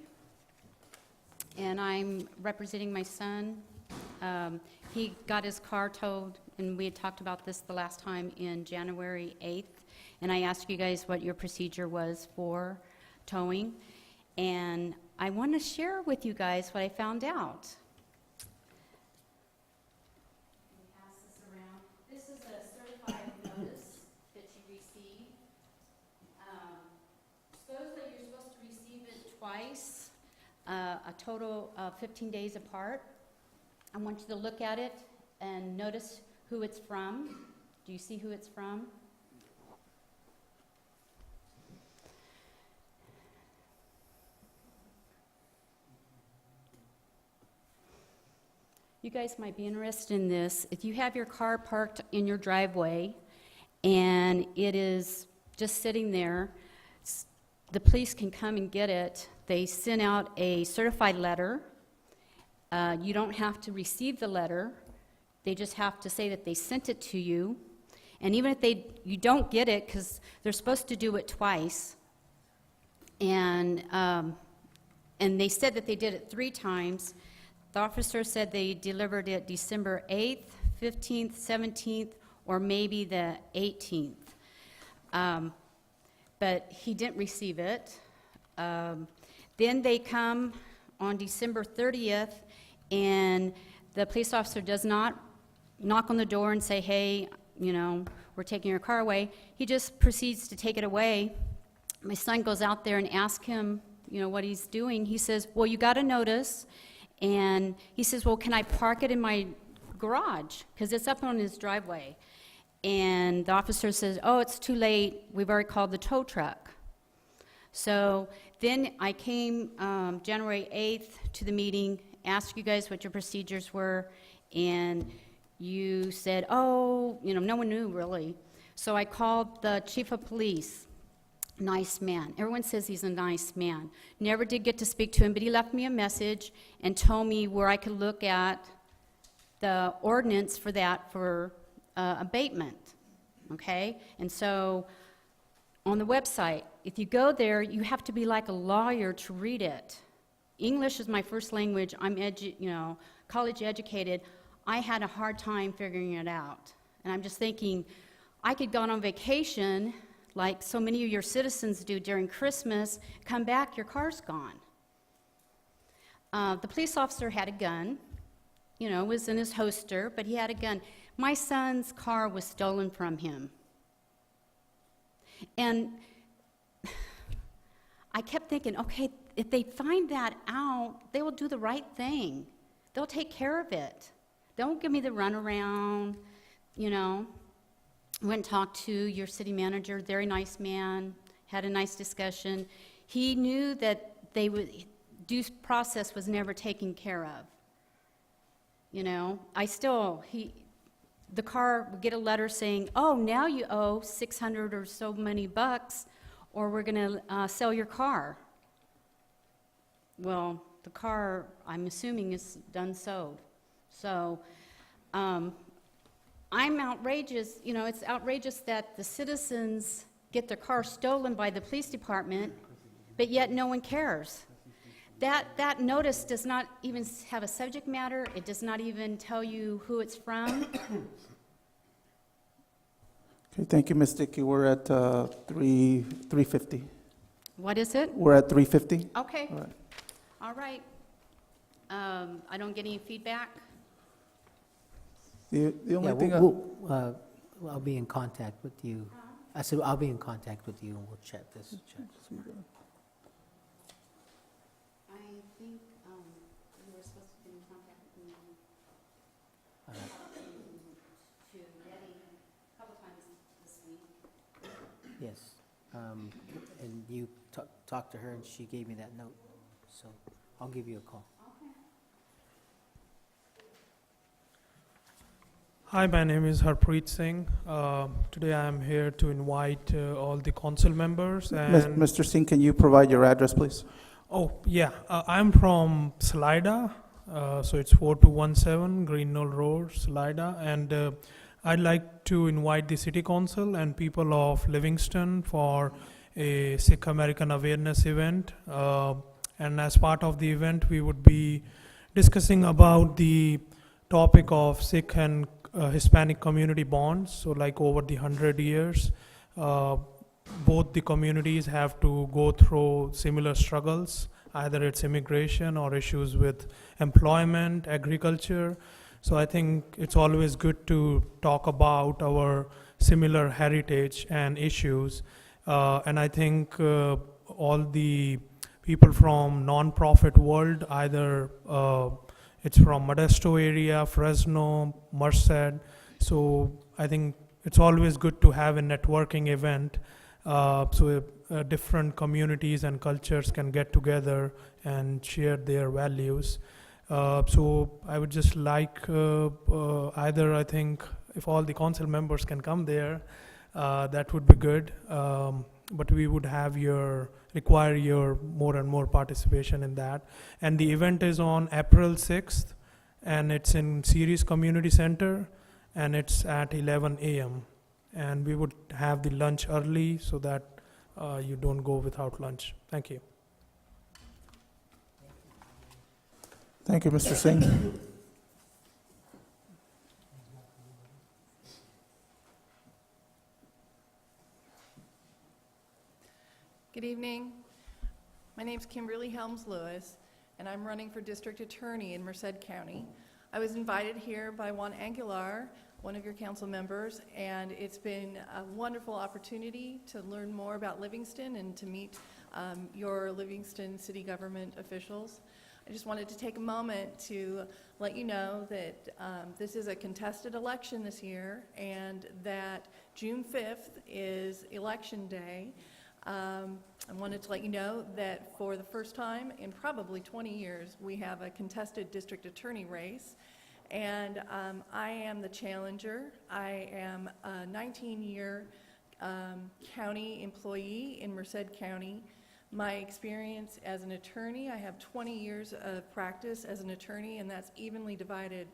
And I'm representing my son. He got his car towed, and we had talked about this the last time in January 8th. And I asked you guys what your procedure was for towing. And I want to share with you guys what I found out. Pass this around. This is a certified notice that you receive. Supposedly you're supposed to receive it twice, a total of 15 days apart. I want you to look at it and notice who it's from. Do you see who it's from? You guys might be interested in this. If you have your car parked in your driveway and it is just sitting there, the police can come and get it. They send out a certified letter. You don't have to receive the letter. They just have to say that they sent it to you. And even if you don't get it, because they're supposed to do it twice, and they said that they did it 3 times. The officer said they delivered it December 8th, 15th, 17th, or maybe the 18th. But he didn't receive it. Then they come on December 30th, and the police officer does not knock on the door and say, hey, you know, we're taking your car away. He just proceeds to take it away. My son goes out there and asks him, you know, what he's doing. He says, well, you got a notice. And he says, well, can I park it in my garage? Because it's up on his driveway. And the officer says, oh, it's too late. We've already called the tow truck. So then I came January 8th to the meeting, asked you guys what your procedures were, and you said, oh, you know, no one knew really. So I called the chief of police. Nice man. Everyone says he's a nice man. Never did get to speak to him, but he left me a message and told me where I could look at the ordinance for that for abatement, okay? And so on the website, if you go there, you have to be like a lawyer to read it. English is my first language. I'm college educated. I had a hard time figuring it out. And I'm just thinking, I could go on vacation like so many of your citizens do during Christmas, come back, your car's gone. The police officer had a gun, you know, it was in his holster, but he had a gun. My son's car was stolen from him. And I kept thinking, okay, if they find that out, they will do the right thing. They'll take care of it. They won't give me the runaround, you know. Went and talked to your city manager, very nice man, had a nice discussion. He knew that due process was never taken care of. You know, the car would get a letter saying, oh, now you owe 600 or so many bucks, or we're gonna sell your car. Well, the car, I'm assuming, is done sold. So, I'm outrageous, you know, it's outrageous that the citizens get their car stolen by the police department, but yet no one cares. That notice does not even have a subject matter. It does not even tell you who it's from. Okay, thank you, Ms. Dickey. We're at 350. What is it? We're at 350. Okay. All right. All right. I don't get any feedback. The only thing, I'll be in contact with you I said, I'll be in contact with you and we'll chat this. I think you were supposed to be in contact with me to Betty a couple times this week. Yes. And you talked to her and she gave me that note. So I'll give you a call. Hi, my name is Harpreet Singh. Today I am here to invite all the council members and... Mr. Singh, can you provide your address, please? Oh, yeah. I'm from Salida, so it's 4217 Green Knoll Road, Salida. And I'd like to invite the City Council and people of Livingston for a Sikh American awareness event. And as part of the event, we would be discussing about the topic of Sikh and Hispanic community bonds. So like over the 100 years, both the communities have to go through similar struggles. Either it's immigration or issues with employment, agriculture. So I think it's always good to talk about our similar heritage and issues. And I think all the people from non-profit world, either it's from Modesto area, Fresno, Merced. So I think it's always good to have a networking event so different communities and cultures can get together and share their values. So I would just like either, I think, if all the council members can come there, that would be good. But we would require your more and more participation in that. And the event is on April 6th, and it's in Ceres Community Center, and it's at 11 a.m. And we would have the lunch early so that you don't go without lunch. Thank you. Thank you, Mr. Singh. Good evening. My name's Kimberly Helms Lewis, and I'm running for District Attorney in Merced County. I was invited here by Juan Aguilar, one of your council members, and it's been a wonderful opportunity to learn more about Livingston and to meet your Livingston city government officials. I just wanted to take a moment to let you know that this is a contested election this year, and that June 5th is Election Day. I wanted to let you know that for the first time in probably 20 years, we have a contested district attorney race, and I am the challenger. I am a 19-year county employee in Merced County. My experience as an attorney, I have 20 years of practice as an attorney, and that's evenly divided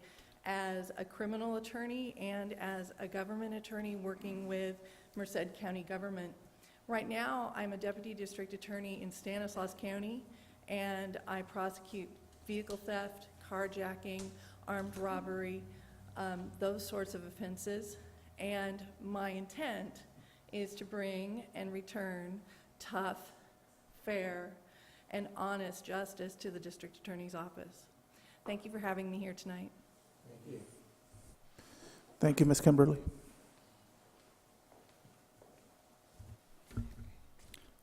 as a criminal attorney and as a government attorney working with Merced County government. Right now, I'm a deputy district attorney in Stanislaus County, and I prosecute vehicle theft, carjacking, armed robbery, those sorts of offenses. And my intent is to bring and return tough, fair, and honest justice to the district attorney's office. Thank you for having me here tonight. Thank you. Thank you, Ms. Kimberly.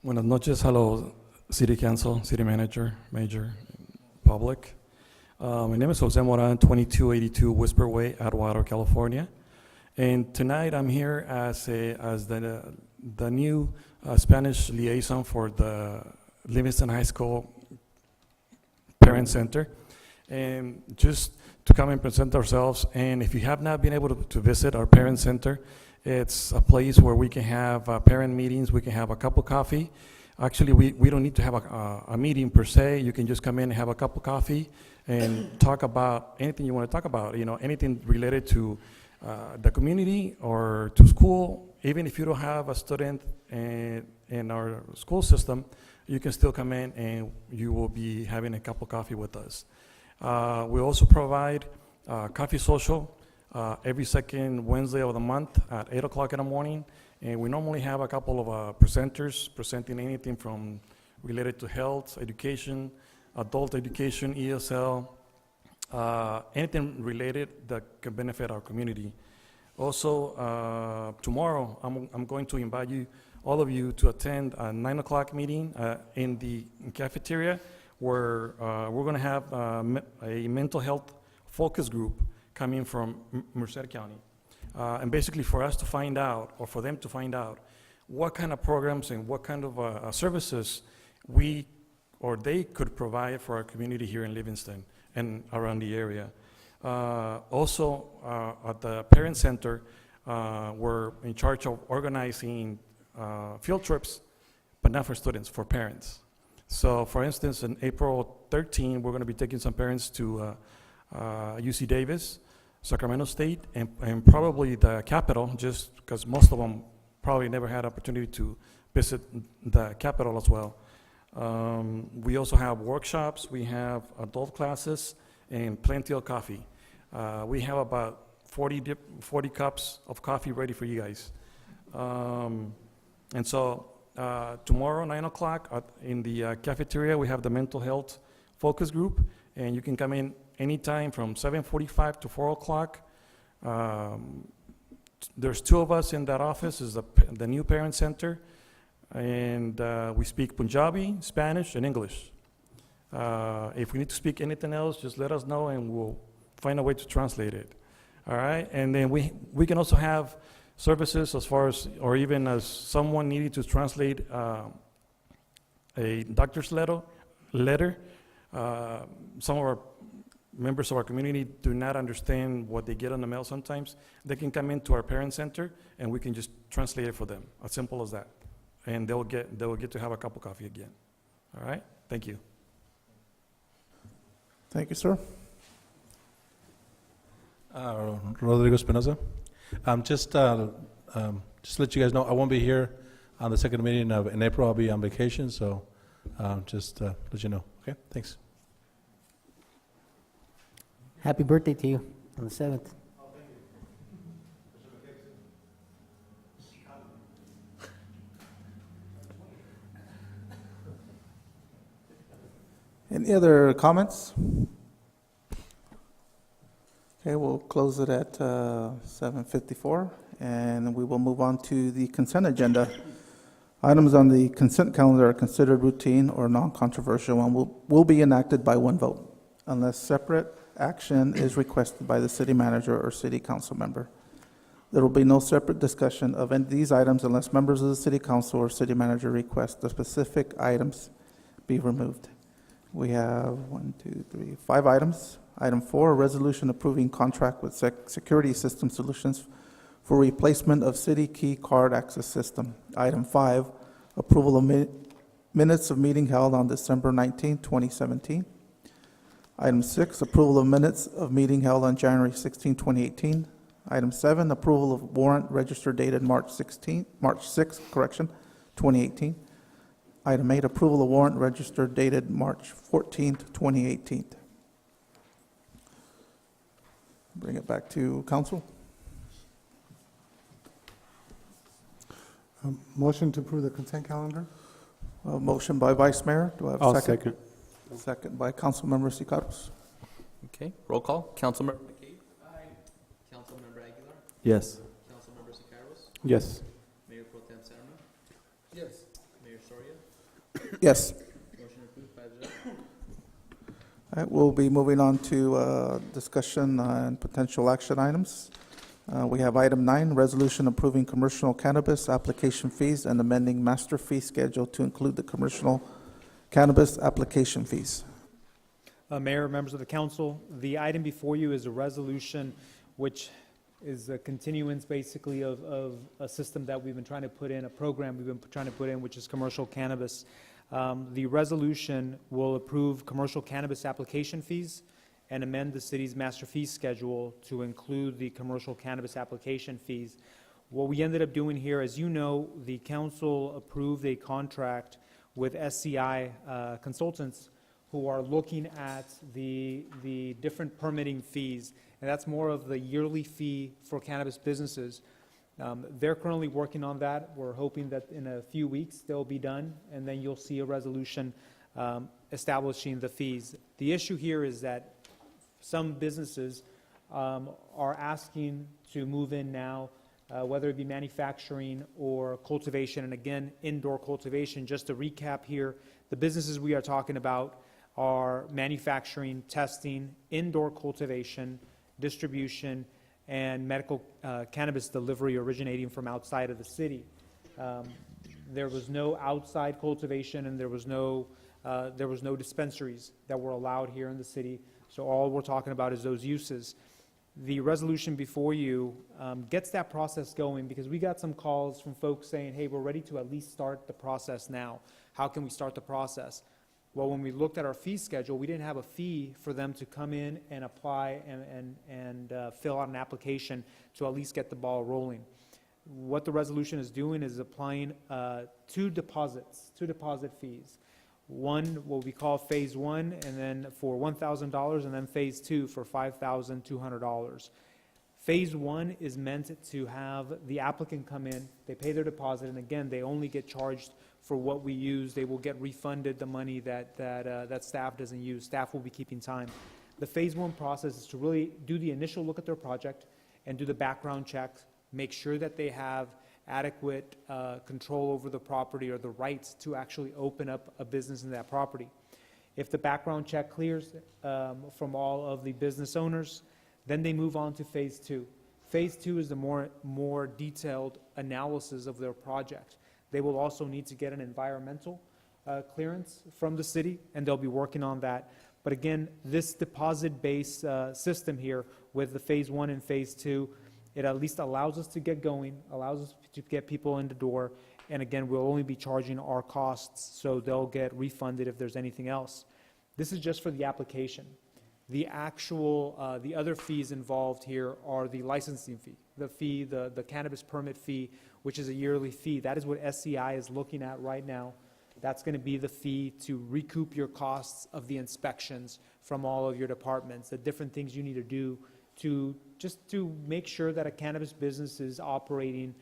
Buenas noches. Hello, City Council, City Manager, Major, public. My name is Jose Moran, 2282 Whisper Way, Atwater, California. And tonight I'm here as the new Spanish liaison for the Livingston High School Parent Center. And just to come and present ourselves, and if you have not been able to visit our Parent Center, it's a place where we can have parent meetings, we can have a cup of coffee. Actually, we don't need to have a meeting per se. You can just come in and have a cup of coffee and talk about anything you want to talk about, anything related to the community or to school. Even if you don't have a student in our school system, you can still come in and you will be having a cup of coffee with us. We also provide coffee social every second Wednesday of the month at 8 o'clock in the morning. And we normally have a couple of presenters presenting anything from related to health, education, adult education, ESL, anything related that can benefit our community. Also, tomorrow, I'm going to invite you, all of you, to attend a 9 o'clock meeting in the cafeteria where we're going to have a mental health focus group coming from Merced County. And basically for us to find out, or for them to find out, what kind of programs and what kind of services we or they could provide for our community here in Livingston and around the area. Also, at the Parent Center, we're in charge of organizing field trips, but not for students, for parents. So, for instance, in April 13, we're going to be taking some parents to UC Davis, Sacramento State, and probably the Capitol, just because most of them probably never had opportunity to visit the Capitol as well. We also have workshops, we have adult classes, and plenty of coffee. We have about 40 cups of coffee ready for you guys. And so tomorrow, 9 o'clock, in the cafeteria, we have the mental health focus group, and you can come in anytime from 7:45 to 4 o'clock. There's 2 of us in that office, is the new Parent Center, and we speak Punjabi, Spanish, and English. If we need to speak anything else, just let us know and we'll find a way to translate it. All right, and then we can also have services as far as, or even as someone needing to translate a doctor's letter. Some of our members of our community do not understand what they get on the mail sometimes. They can come into our Parent Center and we can just translate it for them, as simple as that. And they'll get to have a cup of coffee again. All right, thank you. Thank you, sir. Rodrigo Espinoza. Just to let you guys know, I won't be here on the second meeting in April. I'll be on vacation, so just let you know. Okay, thanks. Happy birthday to you on the 7th. Any other comments? Okay, we'll close it at 7:54, and we will move on to the consent agenda. Items on the consent calendar are considered routine or non-controversial and will be enacted by one vote, unless separate action is requested by the city manager or city council member. There will be no separate discussion of any of these items unless members of the city council or city manager request the specific items be removed. We have 5 items. Item 4, a resolution approving contract with Security System Solutions for replacement of city key card access system. Item 5, approval of minutes of meeting held on December 19, 2017. Item 6, approval of minutes of meeting held on January 16, 2018. Item 7, approval of warrant register dated March 6, 2018. Item 8, approval of warrant register dated March 14, 2018. Bring it back to council. Motion to approve the consent calendar? Motion by Vice Mayor. Do I have a I'll second? Second by Councilmember Sicaros. Okay, roll call. Councilmember McKee? Aye. Councilmember Aguilar? Yes. Councilmember Sicaros? Yes. Mayor Pro Tem Serna? Yes. Mayor Soria? Yes. Motion approved 5-0. All right, we'll be moving on to discussion and potential action items. We have item 9, resolution approving commercial cannabis application fees and amending master fee schedule to include the commercial cannabis application fees. Mayor, members of the council, the item before you is a resolution which is a continuance basically of a system that we've been trying to put in, a program we've been trying to put in, which is commercial cannabis. The resolution will approve commercial cannabis application fees and amend the city's master fee schedule to include the commercial cannabis application fees. What we ended up doing here, as you know, the council approved a contract with SCI consultants who are looking at the different permitting fees, and that's more of the yearly fee for cannabis businesses. They're currently working on that. We're hoping that in a few weeks they'll be done, and then you'll see a resolution establishing the fees. The issue here is that some businesses are asking to move in now, whether it be manufacturing or cultivation, and again, indoor cultivation. Just to recap here, the businesses we are talking about are manufacturing, testing, indoor cultivation, distribution, and medical cannabis delivery originating from outside of the city. There was no outside cultivation, and there was no dispensaries that were allowed here in the city. So all we're talking about is those uses. The resolution before you gets that process going, because we got some calls from folks saying, hey, we're ready to at least start the process now. How can we start the process? Well, when we looked at our fee schedule, we didn't have a fee for them to come in and apply and fill out an application to at least get the ball rolling. What the resolution is doing is applying two deposit fees. One, what we call phase one, and then for $1,000, and then phase two for $5,200. Phase one is meant to have the applicant come in, they pay their deposit, and again, they only get charged for what we use. They will get refunded the money that staff doesn't use. Staff will be keeping time. The phase one process is to really do the initial look at their project and do the background checks, make sure that they have adequate control over the property or the rights to actually open up a business in that property. If the background check clears from all of the business owners, then they move on to phase two. Phase two is the more detailed analysis of their project. They will also need to get an environmental clearance from the city, and they'll be working on that. But again, this deposit-based system here with the phase one and phase two, it at least allows us to get going, allows us to get people in the door, and again, we'll only be charging our costs, so they'll get refunded if there's anything else. This is just for the application. The actual, the other fees involved here are the licensing fee, the cannabis permit fee, which is a yearly fee. That is what SCI is looking at right now. That's going to be the fee to recoup your costs of the inspections from all of your departments, the different things you need to do just to make sure that a cannabis business is operating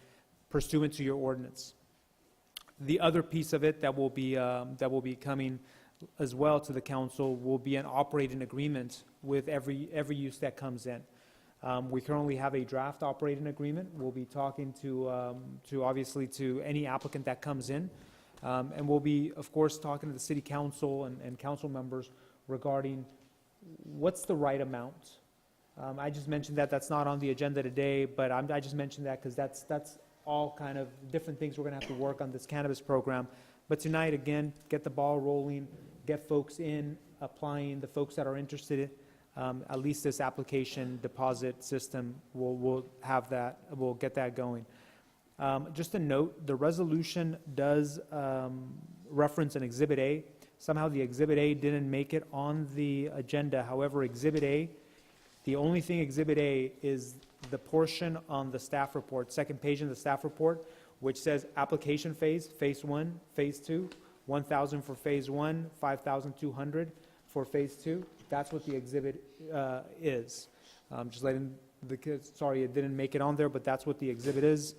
pursuant to your ordinance. The other piece of it that will be coming as well to the council will be an operating agreement with every use that comes in. We currently have a draft operating agreement. We'll be talking to obviously to any applicant that comes in, and we'll be, of course, talking to the city council and council members regarding what's the right amount. I just mentioned that that's not on the agenda today, but I just mentioned that because that's all kind of different things we're going to have to work on this cannabis program. But tonight, again, get the ball rolling, get folks in, applying, the folks that are interested, at least this application deposit system will have that, we'll get that going. Just a note, the resolution does reference an Exhibit A. Somehow the Exhibit A didn't make it on the agenda. However, Exhibit A, the only thing Exhibit A is the portion on the staff report, second page of the staff report, which says application phase, phase one, phase two, 1,000 for phase one, 5,200 for phase two. That's what the exhibit is. Just letting the kids, sorry, it didn't make it on there, but that's what the exhibit is.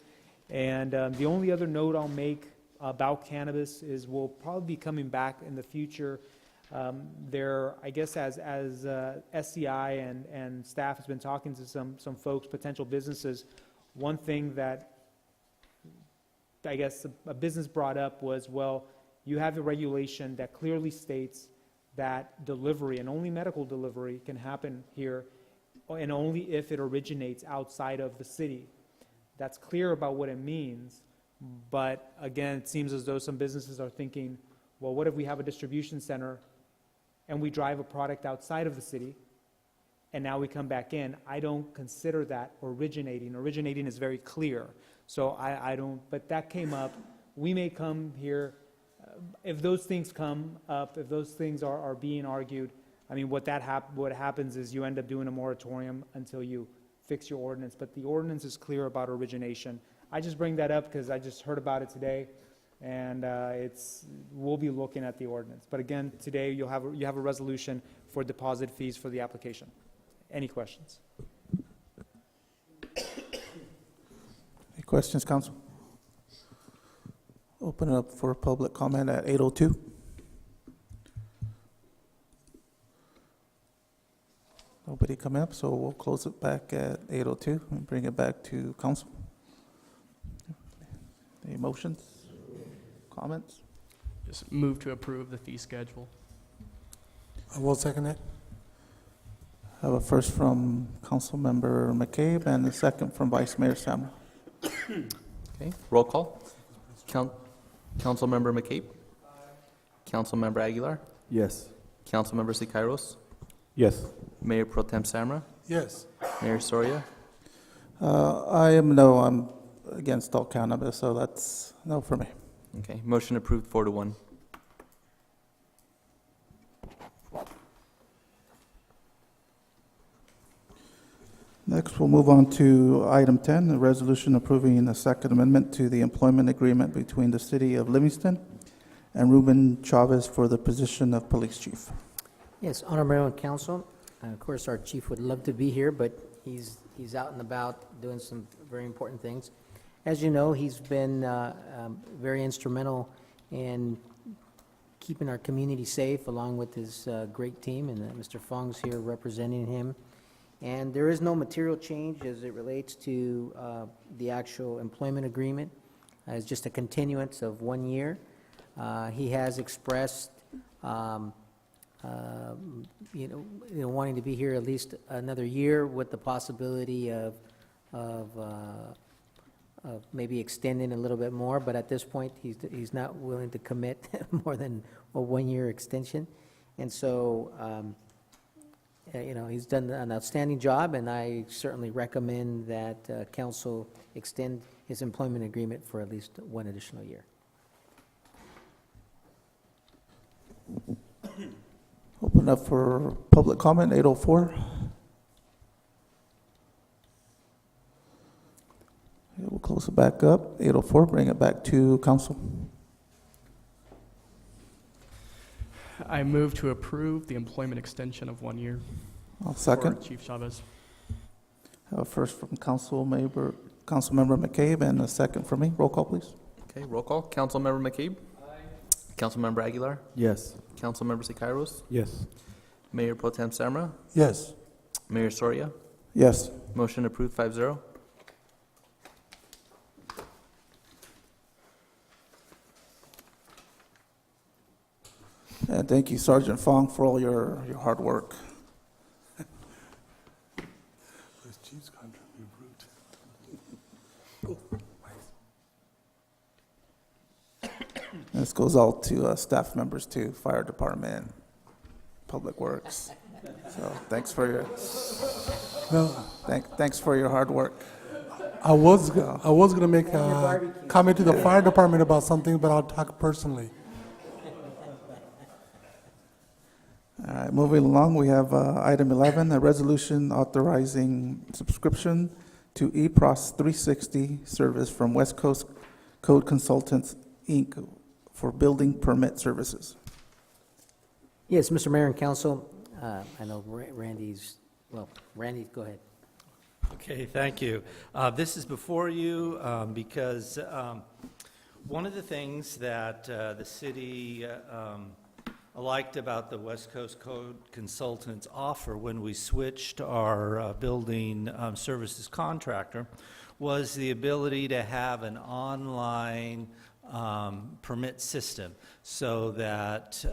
And the only other note I'll make about cannabis is we'll probably be coming back in the future. There, I guess, as SCI and staff has been talking to some folks, potential businesses, one thing that I guess a business brought up was, well, you have a regulation that clearly states that delivery, and only medical delivery, can happen here, and only if it originates outside of the city. That's clear about what it means, but again, it seems as though some businesses are thinking, well, what if we have a distribution center and we drive a product outside of the city, and now we come back in? I don't consider that originating. Originating is very clear, so I don't, but that came up. We may come here, if those things come up, if those things are being argued, I mean, what happens is you end up doing a moratorium until you fix your ordinance, but the ordinance is clear about origination. I just bring that up because I just heard about it today, and we'll be looking at the ordinance. But again, today you have a resolution for deposit fees for the application. Any questions? Any questions, council? Open it up for public comment at 8:02. Nobody coming up, so we'll close it back at 8:02 and bring it back to council. Any motions, comments? Just move to approve the fee schedule. I will second it. I have a first from Councilmember McCabe and a second from Vice Mayor Samra. Okay, roll call. Councilmember McCabe? Councilmember Aguilar? Yes. Councilmember Sicairos? Yes. Mayor Pro Tem Samra? Yes. Mayor Soria? I'm against all cannabis, so that's no for me. Okay, motion approved 4-1. Next, we'll move on to item 10, a resolution approving the second amendment to the employment agreement between the City of Livingston and Ruben Chavez for the position of police chief. Yes, Honorable Mayor and Council, of course, our chief would love to be here, but he's out and about doing some very important things. As you know, he's been very instrumental in keeping our community safe, along with his great team, and Mr. Fong's here representing him. And there is no material change as it relates to the actual employment agreement. It's just a continuance of 1 year. He has expressed, wanting to be here at least another year with the possibility of maybe extending a little bit more, but at this point, he's not willing to commit more than a 1 year extension. And so, he's done an outstanding job, and I certainly recommend that council extend his employment agreement for at least 1 additional year. Open up for public comment, 8:04. We'll close it back up, 8:04, bring it back to council. I move to approve the employment extension of 1 year. I'll second. For Chief Chavez. Have a first from Councilmember McCabe and a second from me. Roll call, please. Okay, roll call. Councilmember McCabe? Councilmember Aguilar? Yes. Councilmember Sicairos? Yes. Mayor Pro Tem Samra? Yes. Mayor Soria? Yes. Motion approved 5-0. And thank you, Sergeant Fong, for all your hard work. This goes out to staff members too, fire department, public works. So thanks for your thanks for your hard work. I was gonna make a comment to the fire department about something, but I'll talk personally. All right, moving along, we have item 11, a resolution authorizing subscription to ePros 360 service from West Coast Code Consultants, Inc. for building permit services. Yes, Mr. Mayor and Council, I know Randy, go ahead. Okay, thank you. This is before you because one of the things that the city liked about the West Coast Code Consultants offer when we switched our building services contractor was the ability to have an online permit system so that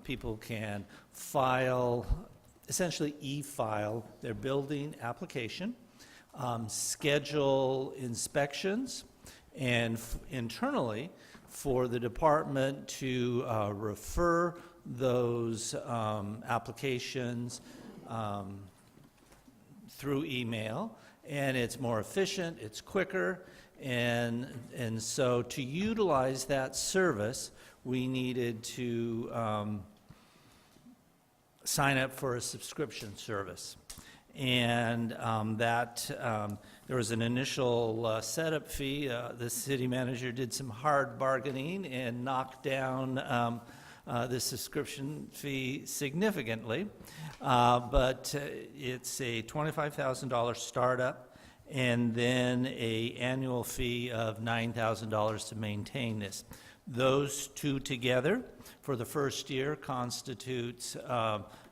people can file, essentially e-file their building application, schedule inspections, and internally for the department to refer those applications through email, and it's more efficient, it's quicker, and so to utilize that service, we needed to sign up for a subscription service. And there was an initial setup fee. The city manager did some hard bargaining and knocked down the subscription fee significantly. But it's a $25,000 startup and then an annual fee of $9,000 to maintain this. Those two together for the first year constitutes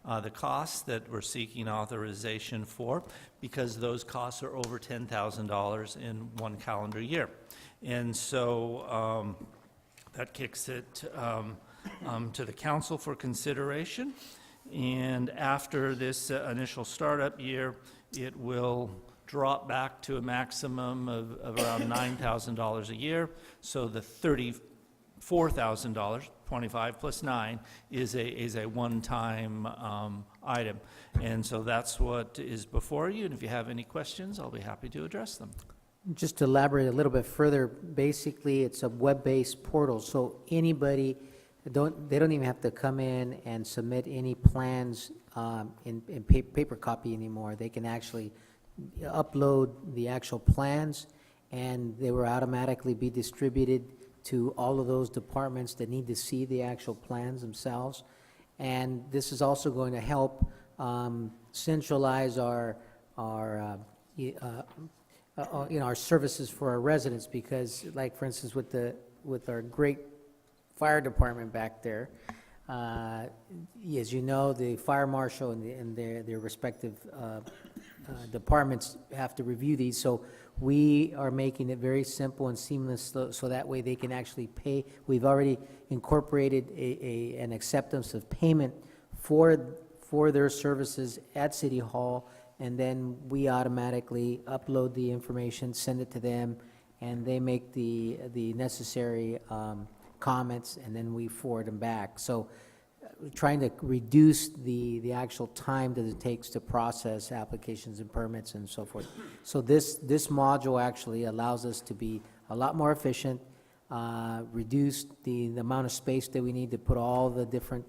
the costs that we're seeking authorization for, because those costs are over $10,000 in one calendar year. And so that kicks it to the council for consideration. And after this initial startup year, it will drop back to a maximum of around $9,000 a year. So the $34,000, 25 plus 9, is a one-time item. And so that's what is before you. And if you have any questions, I'll be happy to address them. Just to elaborate a little bit further, basically, it's a web-based portal, so anybody, they don't even have to come in and submit any plans in paper copy anymore. They can actually upload the actual plans, and they will automatically be distributed to all of those departments that need to see the actual plans themselves. And this is also going to help centralize our our services for our residents, because, like, for instance, with our great fire department back there, as you know, the fire marshal and their respective departments have to review these. So we are making it very simple and seamless, so that way they can actually pay. We've already incorporated an acceptance of payment for their services at City Hall, and then we automatically upload the information, send it to them, and they make the necessary comments, and then we forward them back. So trying to reduce the actual time that it takes to process applications and permits and so forth. So this module actually allows us to be a lot more efficient, reduce the amount of space that we need to put all the different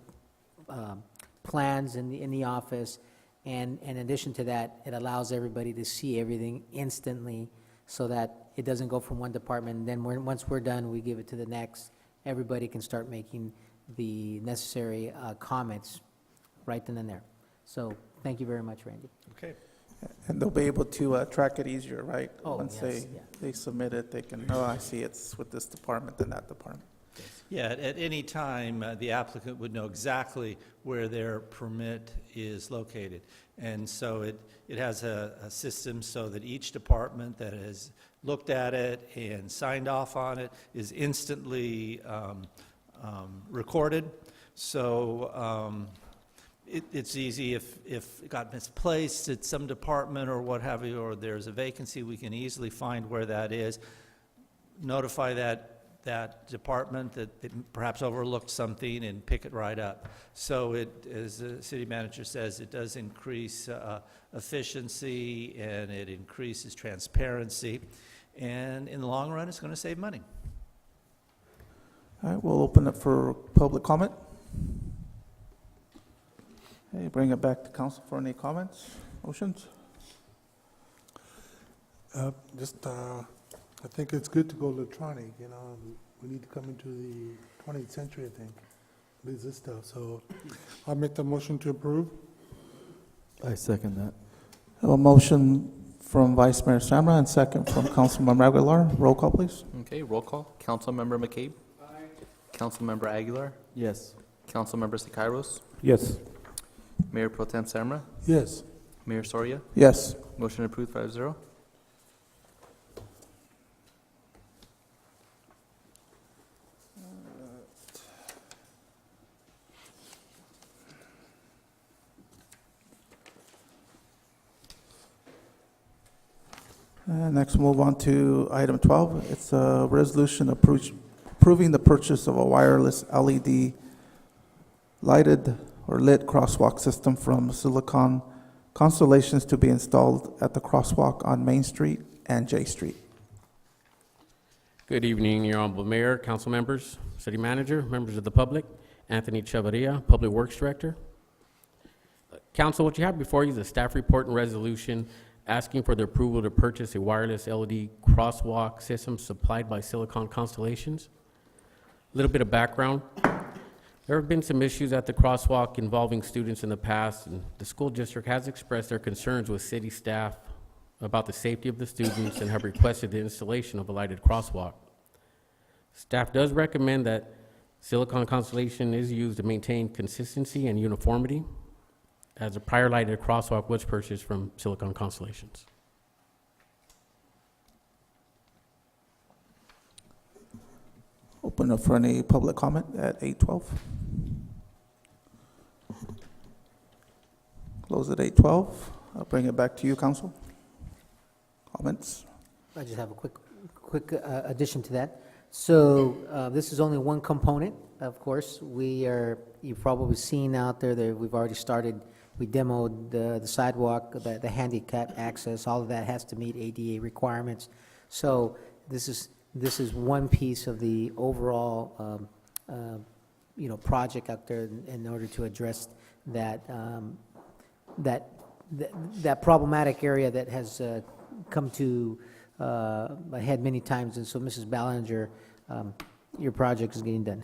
plans in the office. And in addition to that, it allows everybody to see everything instantly, so that it doesn't go from one department, and then once we're done, we give it to the next. Everybody can start making the necessary comments right then and there. So thank you very much, Randy. Okay. And they'll be able to track it easier, right? Oh, Once yes, they submit it, they can, oh, I see it's with this department and that department. Yeah, at any time, the applicant would know exactly where their permit is located. And so it has a system so that each department that has looked at it and signed off on it is instantly recorded. So it's easy if it got misplaced at some department or what have you, or there's a vacancy, we can easily find where that is, notify that department that it perhaps overlooked something, and pick it right up. So it, as the city manager says, it does increase efficiency, and it increases transparency, and in the long run, it's going to save money. All right, we'll open it for public comment. Okay, bring it back to council for any comments, motions. I think it's good to go electronic, you know. We need to come into the 20th century, I think, with this stuff. So I'll make the motion to approve. I second that. A motion from Vice Mayor Samra and second from Councilmember Aguilar. Roll call, please. Okay, roll call. Councilmember McCabe? Aye. Councilmember Aguilar? Yes. Councilmember Siqueiros? Yes. Mayor Pro Tem Samra? Yes. Mayor Soria? Yes. Motion approved 5-0. Next, we'll move on to item 12. It's a resolution approving the purchase of a wireless LED lighted or lit crosswalk system from Silicon Constellations to be installed at the crosswalk on Main Street and J Street. Good evening, Your Honorable Mayor, council members, city manager, members of the public. Anthony Chavarria, Public Works Director. Council, what you have before you is a staff report and resolution asking for the approval to purchase a wireless LED crosswalk system supplied by Silicon Constellations. A little bit of background. There have been some issues at the crosswalk involving students in the past, and the school district has expressed their concerns with city staff about the safety of the students and have requested the installation of a lighted crosswalk. Staff does recommend that Silicon Constellation is used to maintain consistency and uniformity. as a prior lighted crosswalk was purchased from Silicon Constellations. Open up for any public comment at 8:12. Close at 8:12. I'll bring it back to you, council. Comments? I just have a quick addition to that. So this is only one component, of course. You've probably seen out there that we've already started, we demoed the sidewalk, the handicap access, all of that has to meet ADA requirements. So this is one piece of the overall, project out there in order to address that problematic area that has come to a head many times. And so, Mrs. Ballinger, your project is getting done.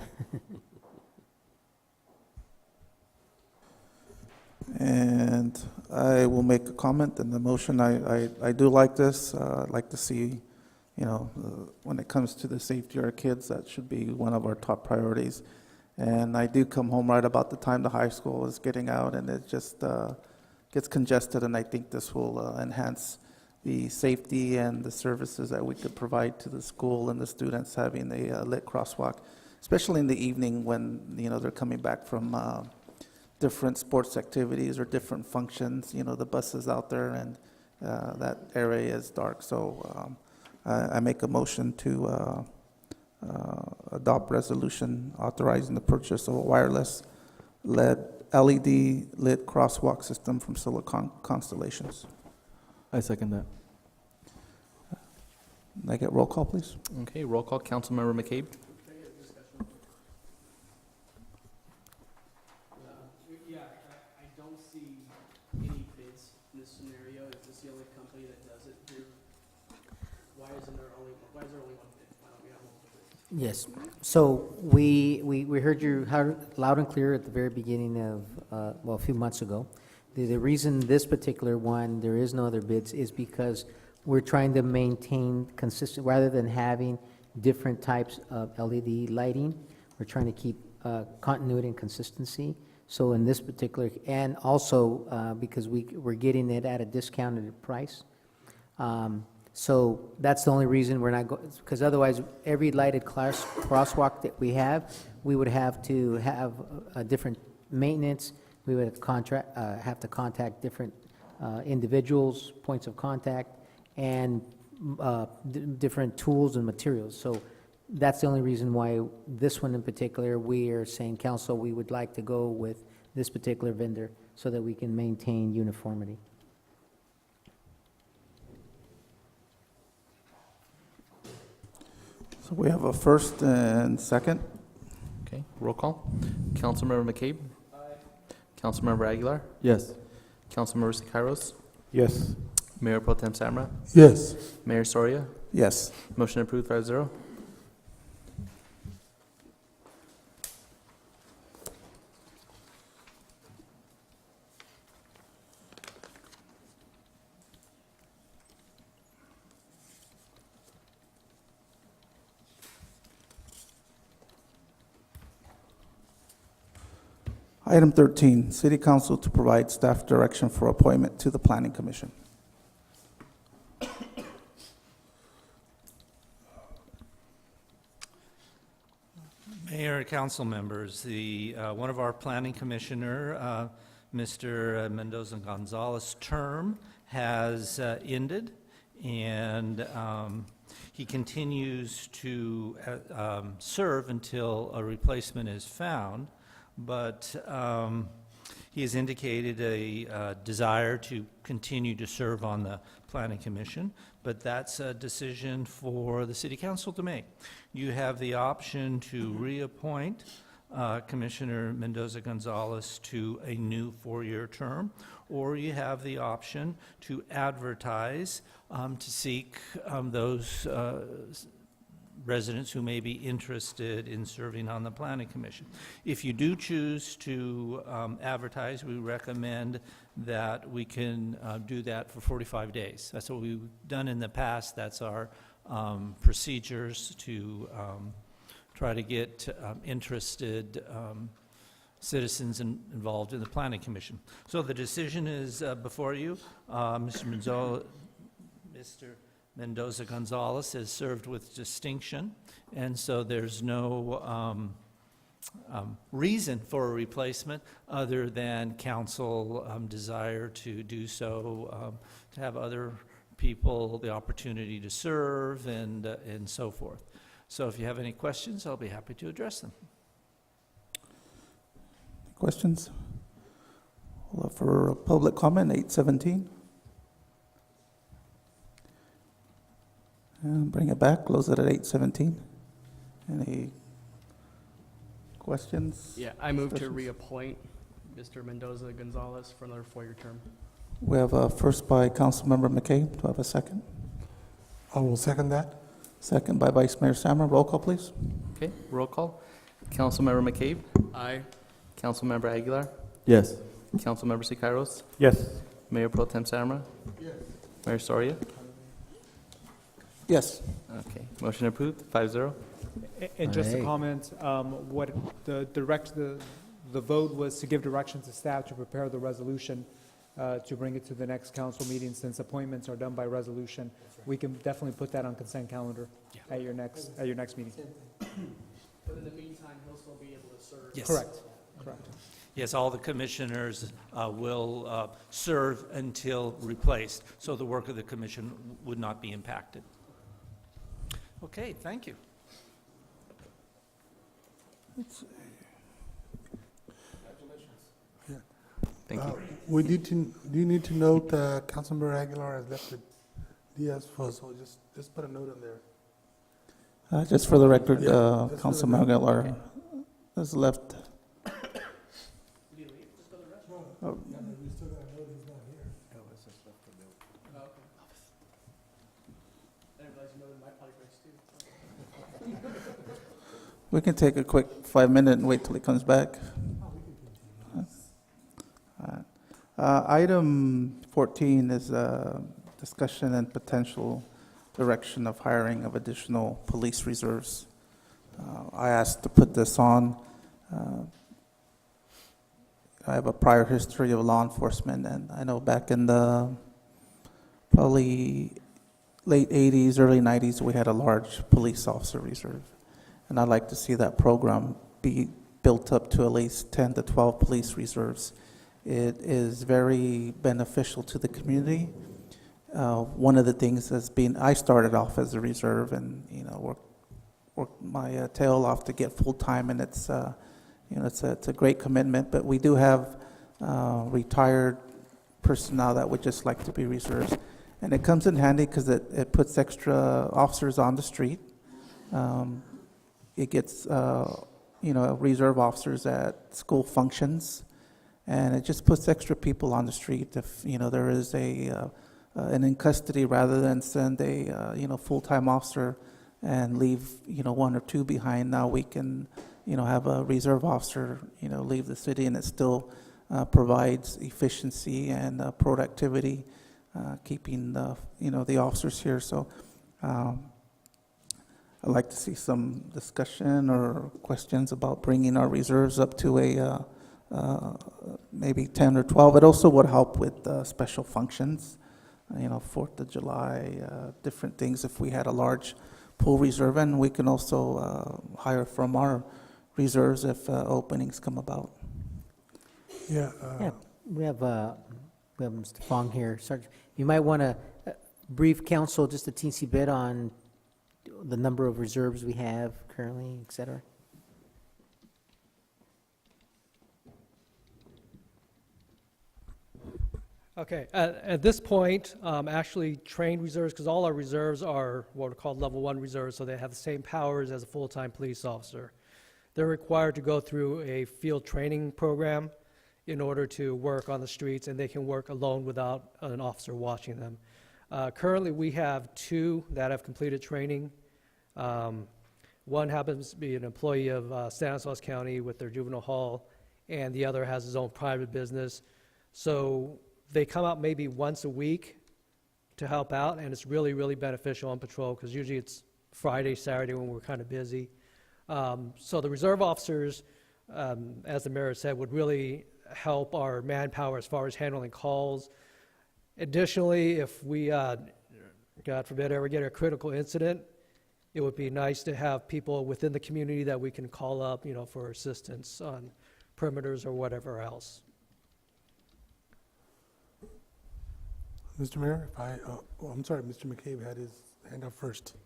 And I will make a comment in the motion. I do like this. I'd like to see, when it comes to the safety of our kids, that should be one of our top priorities. And I do come home right about the time the high school is getting out, and it just gets congested, and I think this will enhance the safety and the services that we could provide to the school and the students having a lit crosswalk, especially in the evening when, they're coming back from different sports activities or different functions, the buses out there, and that area is dark. So I make a motion to adopt resolution authorizing the purchase of a wireless LED lit crosswalk system from Silicon Constellations. I second that. Can I get roll call, please? Okay, roll call. Councilmember McCabe. I don't see any bids in this scenario. Is this the only company that does it here? Why is there only one bid? Why don't we have multiple bids? Yes. So we heard you loud and clear at the very beginning of, a few months ago. The reason this particular one, there is no other bids, is because we're trying to maintain consistent, rather than having different types of LED lighting, we're trying to keep continuity and consistency. So in this particular, and also because we're getting it at a discounted price. So that's the only reason we're not going, because otherwise, every lighted crosswalk that we have, we would have to have a different maintenance. We would have to contact different individuals, points of contact, and different tools and materials. So that's the only reason why this one in particular, we are saying, council, we would like to go with this particular vendor so that we can maintain uniformity. So we have a first and second. Okay, roll call. Councilmember McCabe. Aye. Councilmember Aguilar. Yes. Councilmember Siqueiros. Yes. Mayor Pro Tem Samra. Yes. Mayor Soria. Yes. Motion approved 5-0. Item 13, City Council to provide staff direction for appointment to the Planning Commission. Mayor, council members, one of our planning commissioner, Mr. Mendoza-Gonzalez' term has ended, and he continues to serve until a replacement is found. But he has indicated a desire to continue to serve on the Planning Commission, but that's a decision for the City Council to make. You have the option to reappoint Commissioner Mendoza-Gonzalez to a new 4-year term, or you have the option to advertise to seek those residents who may be interested in serving on the Planning Commission. If you do choose to advertise, we recommend that we can do that for 45 days. That's what we've done in the past. That's our procedures to try to get interested citizens involved in the Planning Commission. So the decision is before you. Mr. Mendoza-Gonzalez has served with distinction, and so there's no reason for a replacement other than council desire to do so, to have other people the opportunity to serve and so forth. So if you have any questions, I'll be happy to address them. Questions? We'll have for public comment, 8:17. And bring it back, close it at 8:17. Any questions? Yeah, I move to discussions? reappoint Mr. Mendoza Gonzalez for another 4-year term. We have a first by Councilmember McCabe. Do I have a second? I will second that. Second by Vice Mayor Sammer. Roll call, please. Okay, roll call. Councilmember McCabe. Aye. Councilmember Aguilar. Yes. Councilmember Siqueiros. Yes. Mayor Pro Tem Samra. Yes. Mayor Soria. Yes. Okay, motion approved, 5-0. And just a Hey. comment, what the vote was to give direction to staff to prepare the resolution, to bring it to the next council meeting. Since appointments are done by resolution, we can definitely put that on consent calendar at your next meeting. But in the meantime, he'll still be able to serve. Yes. Correct. Yes, all the commissioners will serve until replaced, so the work of the commission would not be impacted. Okay, thank you. Thank you. We need to, do you need to note Councilmember Aguilar has left the DS for, so just put a note on there. Just for the record, Yeah, just for the Councilmember record. Aguilar has left. Oh, We still gotta note he's not here. We can take a quick 5-minute and wait till he comes back. Item 14 is discussion and potential direction of hiring of additional police reserves. I asked to put this on. I have a prior history of law enforcement, and I know back in the probably late 80s, early 90s, we had a large police officer reserve. And I'd like to see that program be built up to at least 10 to 12 police reserves. It is very beneficial to the community. One of the things has been, I started off as a reserve and, worked my tail off to get full-time, and it's a great commitment, but we do have retired personnel that would just like to be reserves. And it comes in handy because it puts extra officers on the street. It gets, reserve officers at school functions, and it just puts extra people on the street. If, there is an in custody, rather than send a, full-time officer and leave, 1 or 2 behind, now we can, have a reserve officer, leave the city, and it still provides efficiency and productivity, keeping the, the officers here. So I'd like to see some discussion or questions about bringing our reserves up to a maybe 10 or 12. It also would help with special functions, 4th of July, different things. If we had a large pool reserve, and we can also hire from our reserves if openings come about. Yeah. Yeah, we have Mr. Fong here. Sergeant, you might want to brief council just a teensy bit on the number of reserves we have currently, et cetera. Okay, at this point, actually trained reserves, because all our reserves are what are called level 1 reserves, so they have the same powers as a full-time police officer. They're required to go through a field training program in order to work on the streets, and they can work alone without an officer watching them. Currently, we have 2 that have completed training. One happens to be an employee of Stanislaus County with their juvenile hall, and the other has his own private business. So they come out maybe once a week to help out, and it's really, really beneficial on patrol, because usually it's Friday, Saturday when we're kind of busy. So the reserve officers as the mayor said, would really help our manpower as far as handling calls. Additionally, if we, God forbid, ever get a critical incident, it would be nice to have people within the community that we can call up, for assistance on perimeters or whatever else. Mr. Mayor, I'm sorry, Mr. McCabe had his hand up first.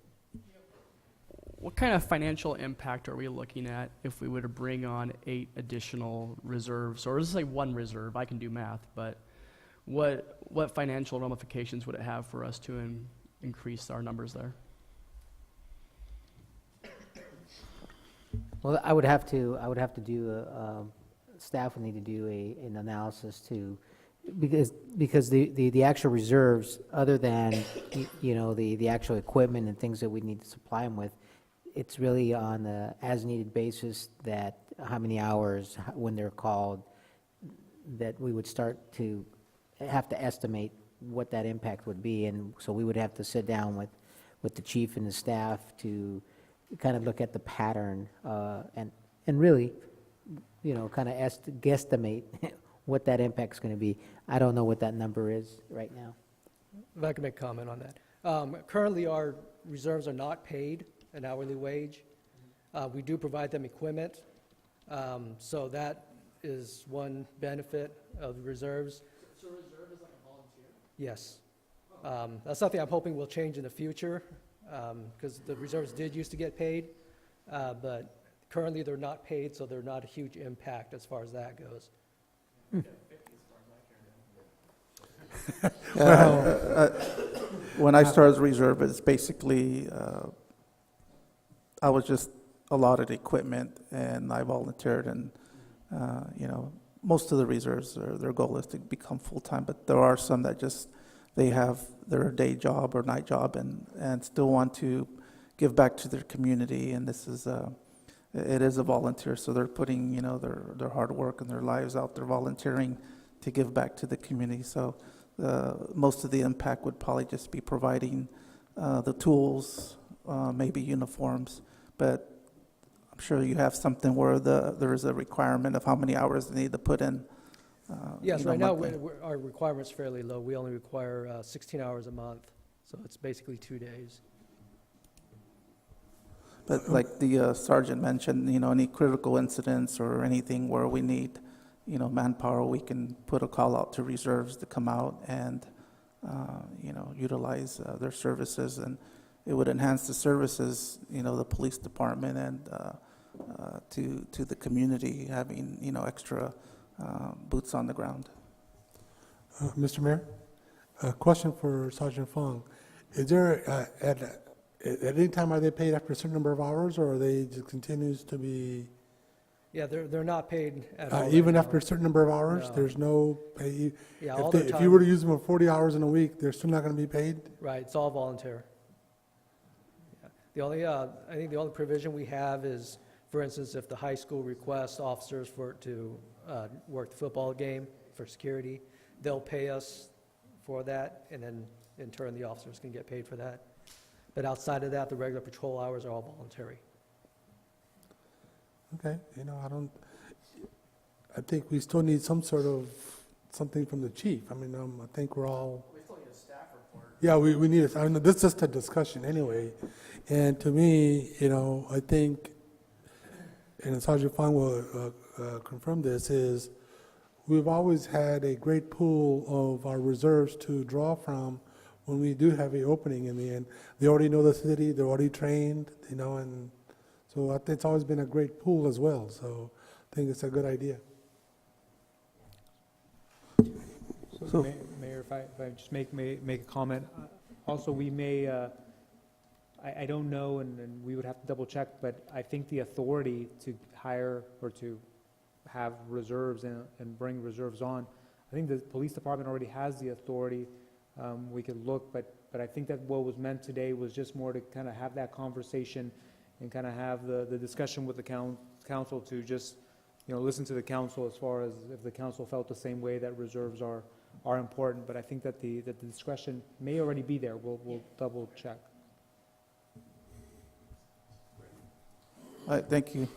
What kind of financial impact are we looking at if we were to bring on 8 additional reserves? Or just like 1 reserve, I can do math, but what financial ramifications would it have for us to increase our numbers there? Well, I would have to do, staff would need to do an analysis to, because the actual reserves, other than, the actual equipment and things that we need to supply them with, it's really on the as-needed basis that how many hours, when they're called, that we would start to have to estimate what that impact would be. And so we would have to sit down with the chief and the staff to kind of look at the pattern and really, kind of guesstimate what that impact's going to be. I don't know what that number is right now. If I can make a comment on that. Currently, our reserves are not paid an hourly wage. We do provide them equipment, so that is one benefit of the reserves. So reserve is like a volunteer? Yes. That's something I'm hoping will change in the future, because the reserves did used to get paid, but currently they're not paid, so they're not a huge impact as far as that goes. When I started as reserve, it's basically, I was just allotted equipment and I volunteered, and, most of the reserves, their goal is to become full-time, but there are some that just, they have their day job or night job and still want to give back to their community, and this is it is a volunteer, so they're putting, their hard work and their lives out there volunteering to give back to the community. So most of the impact would probably just be providing the tools, maybe uniforms, but I'm sure you have something where there is a requirement of how many hours they need to put in. Yes, right now monthly. our requirement's fairly low. We only require 16 hours a month, so it's basically 2 days. But like the sergeant mentioned, any critical incidents or anything where we need, manpower, we can put a call out to reserves to come out and, utilize their services, and it would enhance the services, the police department and to the community having, extra boots on the ground. Mr. Mayor, a question for Sergeant Fong. Is there, at any time, are they paid after a certain number of hours, or are they just continues to be? Yeah, they're not paid at all. Even right after a now. certain number of hours, No. there's no pay? Yeah, all the If you time. were to use them for 40 hours in a week, they're still not going to be paid? Right, it's all volunteer. Yeah. The only, I think the only provision we have is, for instance, if the high school requests officers to work the football game for security, they'll pay us for that, and then in turn, the officers can get paid for that. But outside of that, the regular patrol hours are all voluntary. Okay, I think we still need some sort of, something from the chief. I mean, I think we're all. We still need a staff report. Yeah, we need it. I mean, this is just a discussion anyway. And to me, I think, and Sergeant Fong will confirm this, is we've always had a great pool of our reserves to draw from when we do have an opening in the end. They already know the city, they're already trained, and so I think it's always been a great pool as well. So I think it's a good idea. So, Mayor, if I just make a comment. Also, we may, I don't know, and we would have to double check, but I think the authority to hire or to have reserves and bring reserves on, I think the police department already has the authority. We could look, but I think that what was meant today was just more to kind of have that conversation and kind of have the discussion with the council to just, listen to the council as far as if the council felt the same way that reserves are important. But I think that the discretion may already be there. We'll double check. All right, thank you.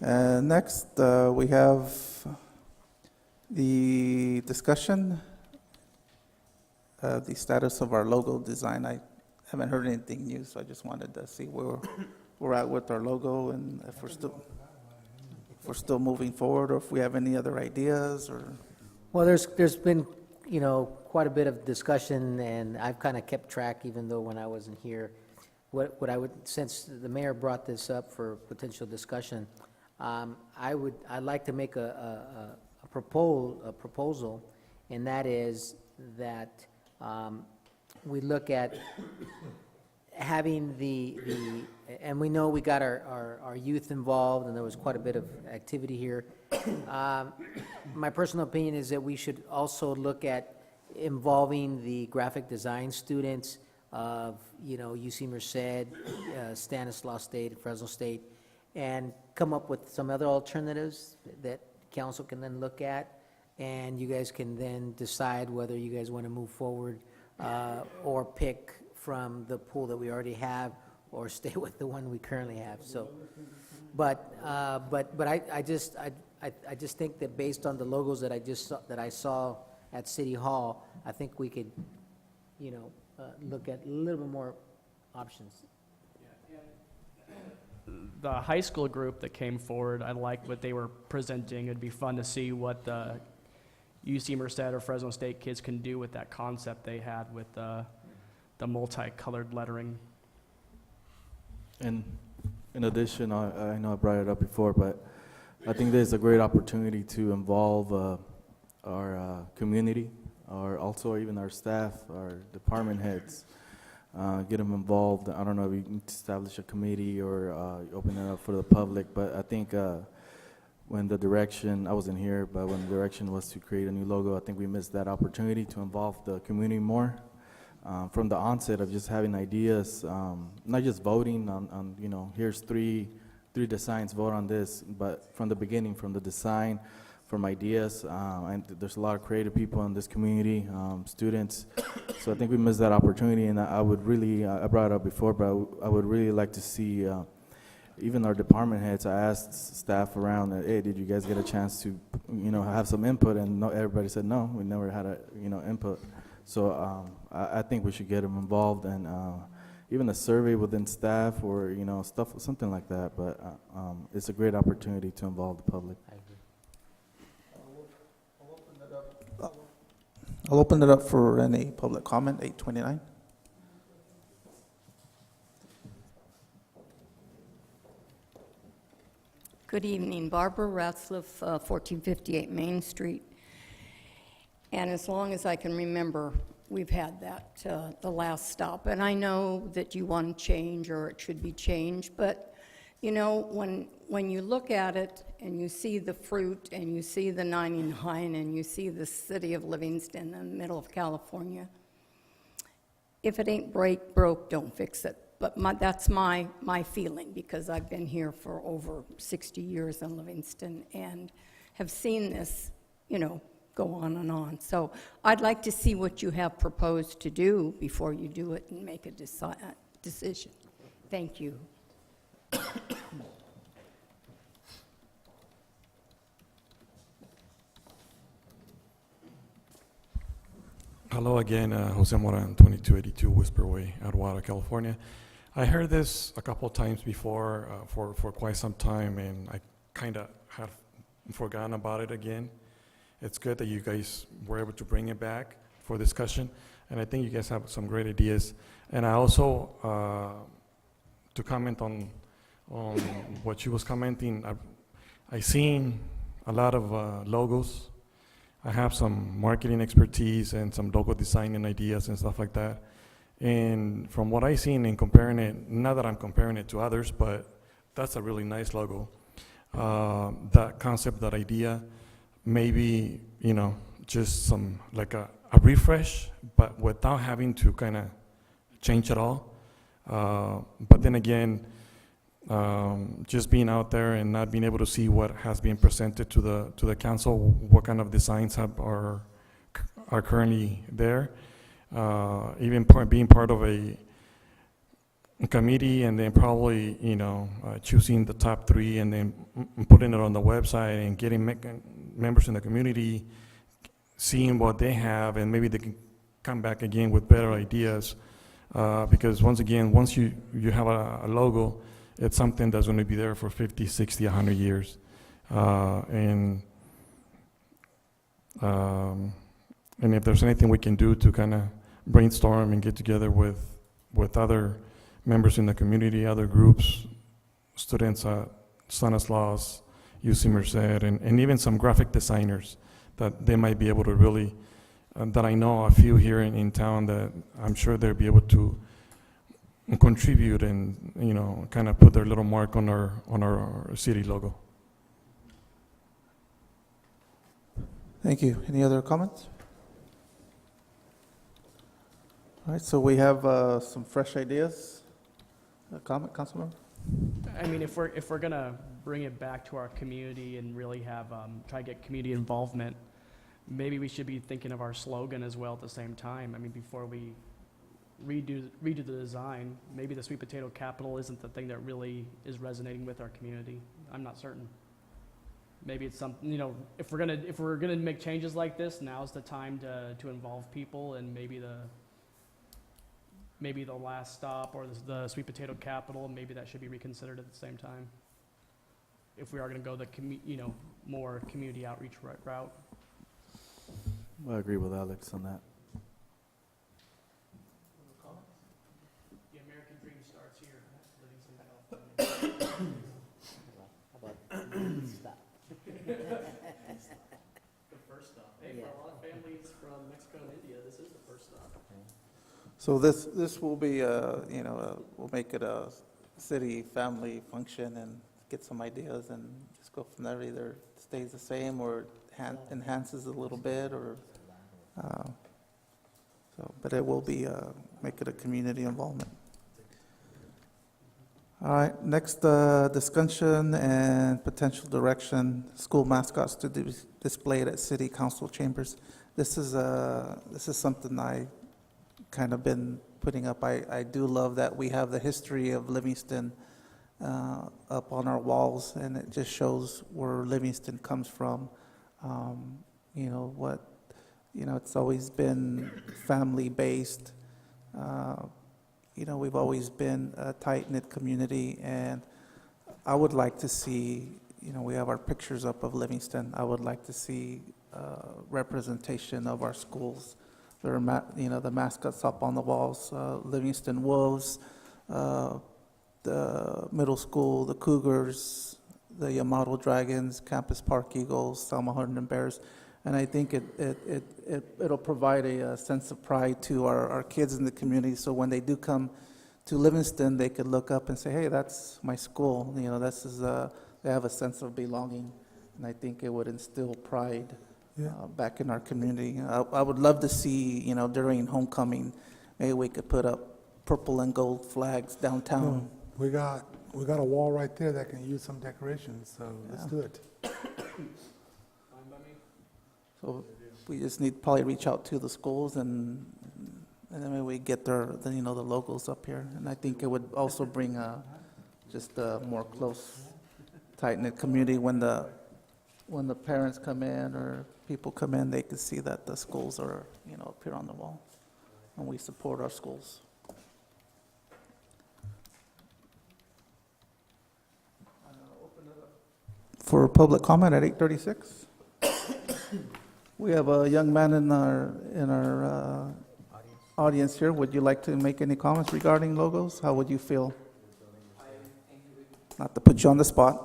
Next, we have the discussion, the status of our logo design. I haven't heard anything new, so I just wanted to see where we're at with our logo and if we're still moving forward, or if we have any other ideas, or. Well, there's been, quite a bit of discussion, and I've kind of kept track, even though when I wasn't here. What I would, since the mayor brought this up for potential discussion, I'd like to make a proposal, and that is that we look at having and we know we got our youth involved, and there was quite a bit of activity here. My personal opinion is that we should also look at involving the graphic design students of, UC Merced, Stanislaus State, Fresno State, and come up with some other alternatives that council can then look at, and you guys can then decide whether you guys want to move forward or pick from the pool that we already have, or stay with the one we currently have. So, but I just think that based on the logos that I saw at City Hall, I think we could, look at a little bit more options. The high school group that came forward, I liked what they were presenting. It'd be fun to see what the UC Merced or Fresno State kids can do with that concept they had with the multicolored lettering. And in addition, I know I brought it up before, but I think there's a great opportunity to involve our community, or also even our staff, our department heads, get them involved. I don't know if you can establish a committee or open it up for the public, but I think when the direction, I wasn't here, but when the direction was to create a new logo, I think we missed that opportunity to involve the community more. From the onset of just having ideas, not just voting on here's three designs, vote on this, but from the beginning, from the design, from ideas, and there's a lot of creative people in this community, students, so I think we missed that opportunity, and I would really, I brought it up before, but I would really like to see even our department heads. I asked staff around, hey, did you guys get a chance to, have some input, and everybody said no, we never had a, input. So I think we should get them involved, and even a survey within staff, or something like that. But it's a great opportunity to involve the public. I agree. I'll open it up for any public comment. 829. Good evening, Barbara Ratzliff, 1458 Main Street. And as long as I can remember, we've had that, the last stop. And I know that you want to change, or it should be changed, but when you look at it and you see the fruit and you see the 99 and you see the city of Livingston in the middle of California, if it ain't broke, don't fix it. But that's my feeling, because I've been here for over 60 years in Livingston and have seen this, go on and on. So I'd like to see what you have proposed to do before you do it and make a decision. Thank you. Hello again, Jose Moran, 2282 Whisper Way, Atwater, California. I heard this a couple of times before for quite some time, and I kind of have forgotten about it again. It's good that you guys were able to bring it back for discussion, and I think you guys have some great ideas. And I also, to comment on what she was commenting, I seen a lot of logos. I have some marketing expertise and some logo design and ideas and stuff like that. And from what I've seen in comparing it, not that I'm comparing it to others, but that's a really nice logo. That concept, that idea, maybe, just some, like a refresh, but without having to kind of change it all. But then again, just being out there and not being able to see what has been presented to the council, what kind of designs are currently there, even being part of committee and then probably, choosing the top 3 and then putting it on the website and getting members in the community seeing what they have, and maybe they can come back again with better ideas. Because once again, once you have a logo, it's something that's going to be there for 50, 60, 100 years. And if there's anything we can do to kind of brainstorm and get together with other members in the community, other groups, students at Stanislaus, UC Merced, and even some graphic designers that they might be able to really, that I know a few here in town that I'm sure they'll be able to contribute and, kind of put their little mark on our city logo. Thank you. Any other comments? All right, so we have some fresh ideas. A comment, Councilmember? I mean, if we're gonna bring it back to our community and really have, try to get community involvement, maybe we should be thinking of our slogan as well at the same time. I mean, before we redo the design, maybe the sweet potato capital isn't the thing that really is resonating with our community. I'm not certain. Maybe it's something, if we're gonna make changes like this, now's the time to involve people, and maybe the last stop or the sweet potato capital, maybe that should be reconsidered at the same time. If we are going to go the more community outreach route. I agree with Alex on that. The American dream starts here, Livingston, California. The first stop. Hey, for a lot of families from Mexico and India, this is the first stop. So this will be, we'll make it a city family function and get some ideas and just go from there. Either stays the same or enhances a little bit, or but it will be make it a community involvement. All right, next discussion and potential direction: school mascots to be displayed at city council chambers. This is something I kind of been putting up. I do love that we have the history of Livingston up on our walls, and it just shows where Livingston comes from. It's always been family-based. We've always been a tight-knit community, and I would like to see, we have our pictures up of Livingston. I would like to see representation of our schools. There are, the mascots up on the walls, Livingston Wolves, the middle school, the Cougars, the Yamato Dragons, Campus Park Eagles, Selma Hunterdon Bears. And I think it'll provide a sense of pride to our kids in the community. So when they do come to Livingston, they could look up and say, hey, that's my school. They have a sense of belonging. And I think it would instill pride back in our community. I would love to see, during homecoming, maybe we could put up purple and gold flags downtown. We got a wall right there that can use some decorations, so let's do it. So we just need to probably reach out to the schools and then maybe we get the logos up here. And I think it would also bring just a more close, tight-knit community. When the parents come in or people come in, they can see that the schools are, up here on the wall, and we support our schools. For public comment at 8:36. We have a young man in our audience here. Would you like to make any comments regarding logos? How would you feel? Not to put you on the spot.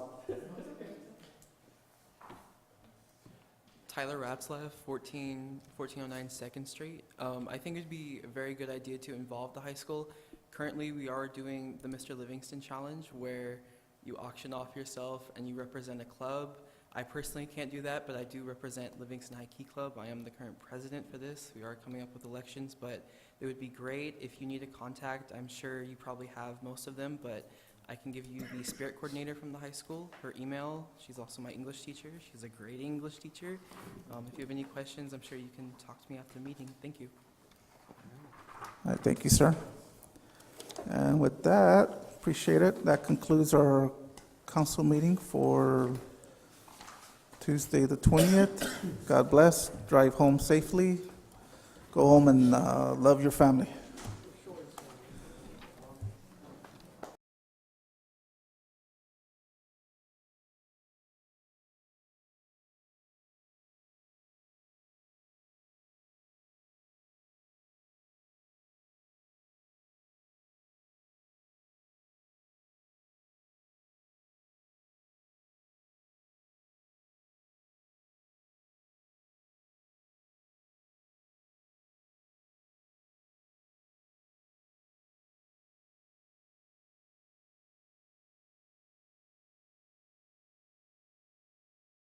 Tyler Ratzlaff, 1409 2nd Street. I think it'd be a very good idea to involve the high school. Currently, we are doing the Mr. Livingston Challenge, where you auction off yourself and you represent a club. I personally can't do that, but I do represent Livingston High Key Club. I am the current president for this. We are coming up with elections, but it would be great if you need a contact. I'm sure you probably have most of them, but I can give you the spirit coordinator from the high school, her email. She's also my English teacher. She's a great English teacher. If you have any questions, I'm sure you can talk to me after the meeting. Thank you. Thank you, sir. And with that, appreciate it. That concludes our council meeting for Tuesday, the 20th. God bless. Drive home safely. Go home and love your family.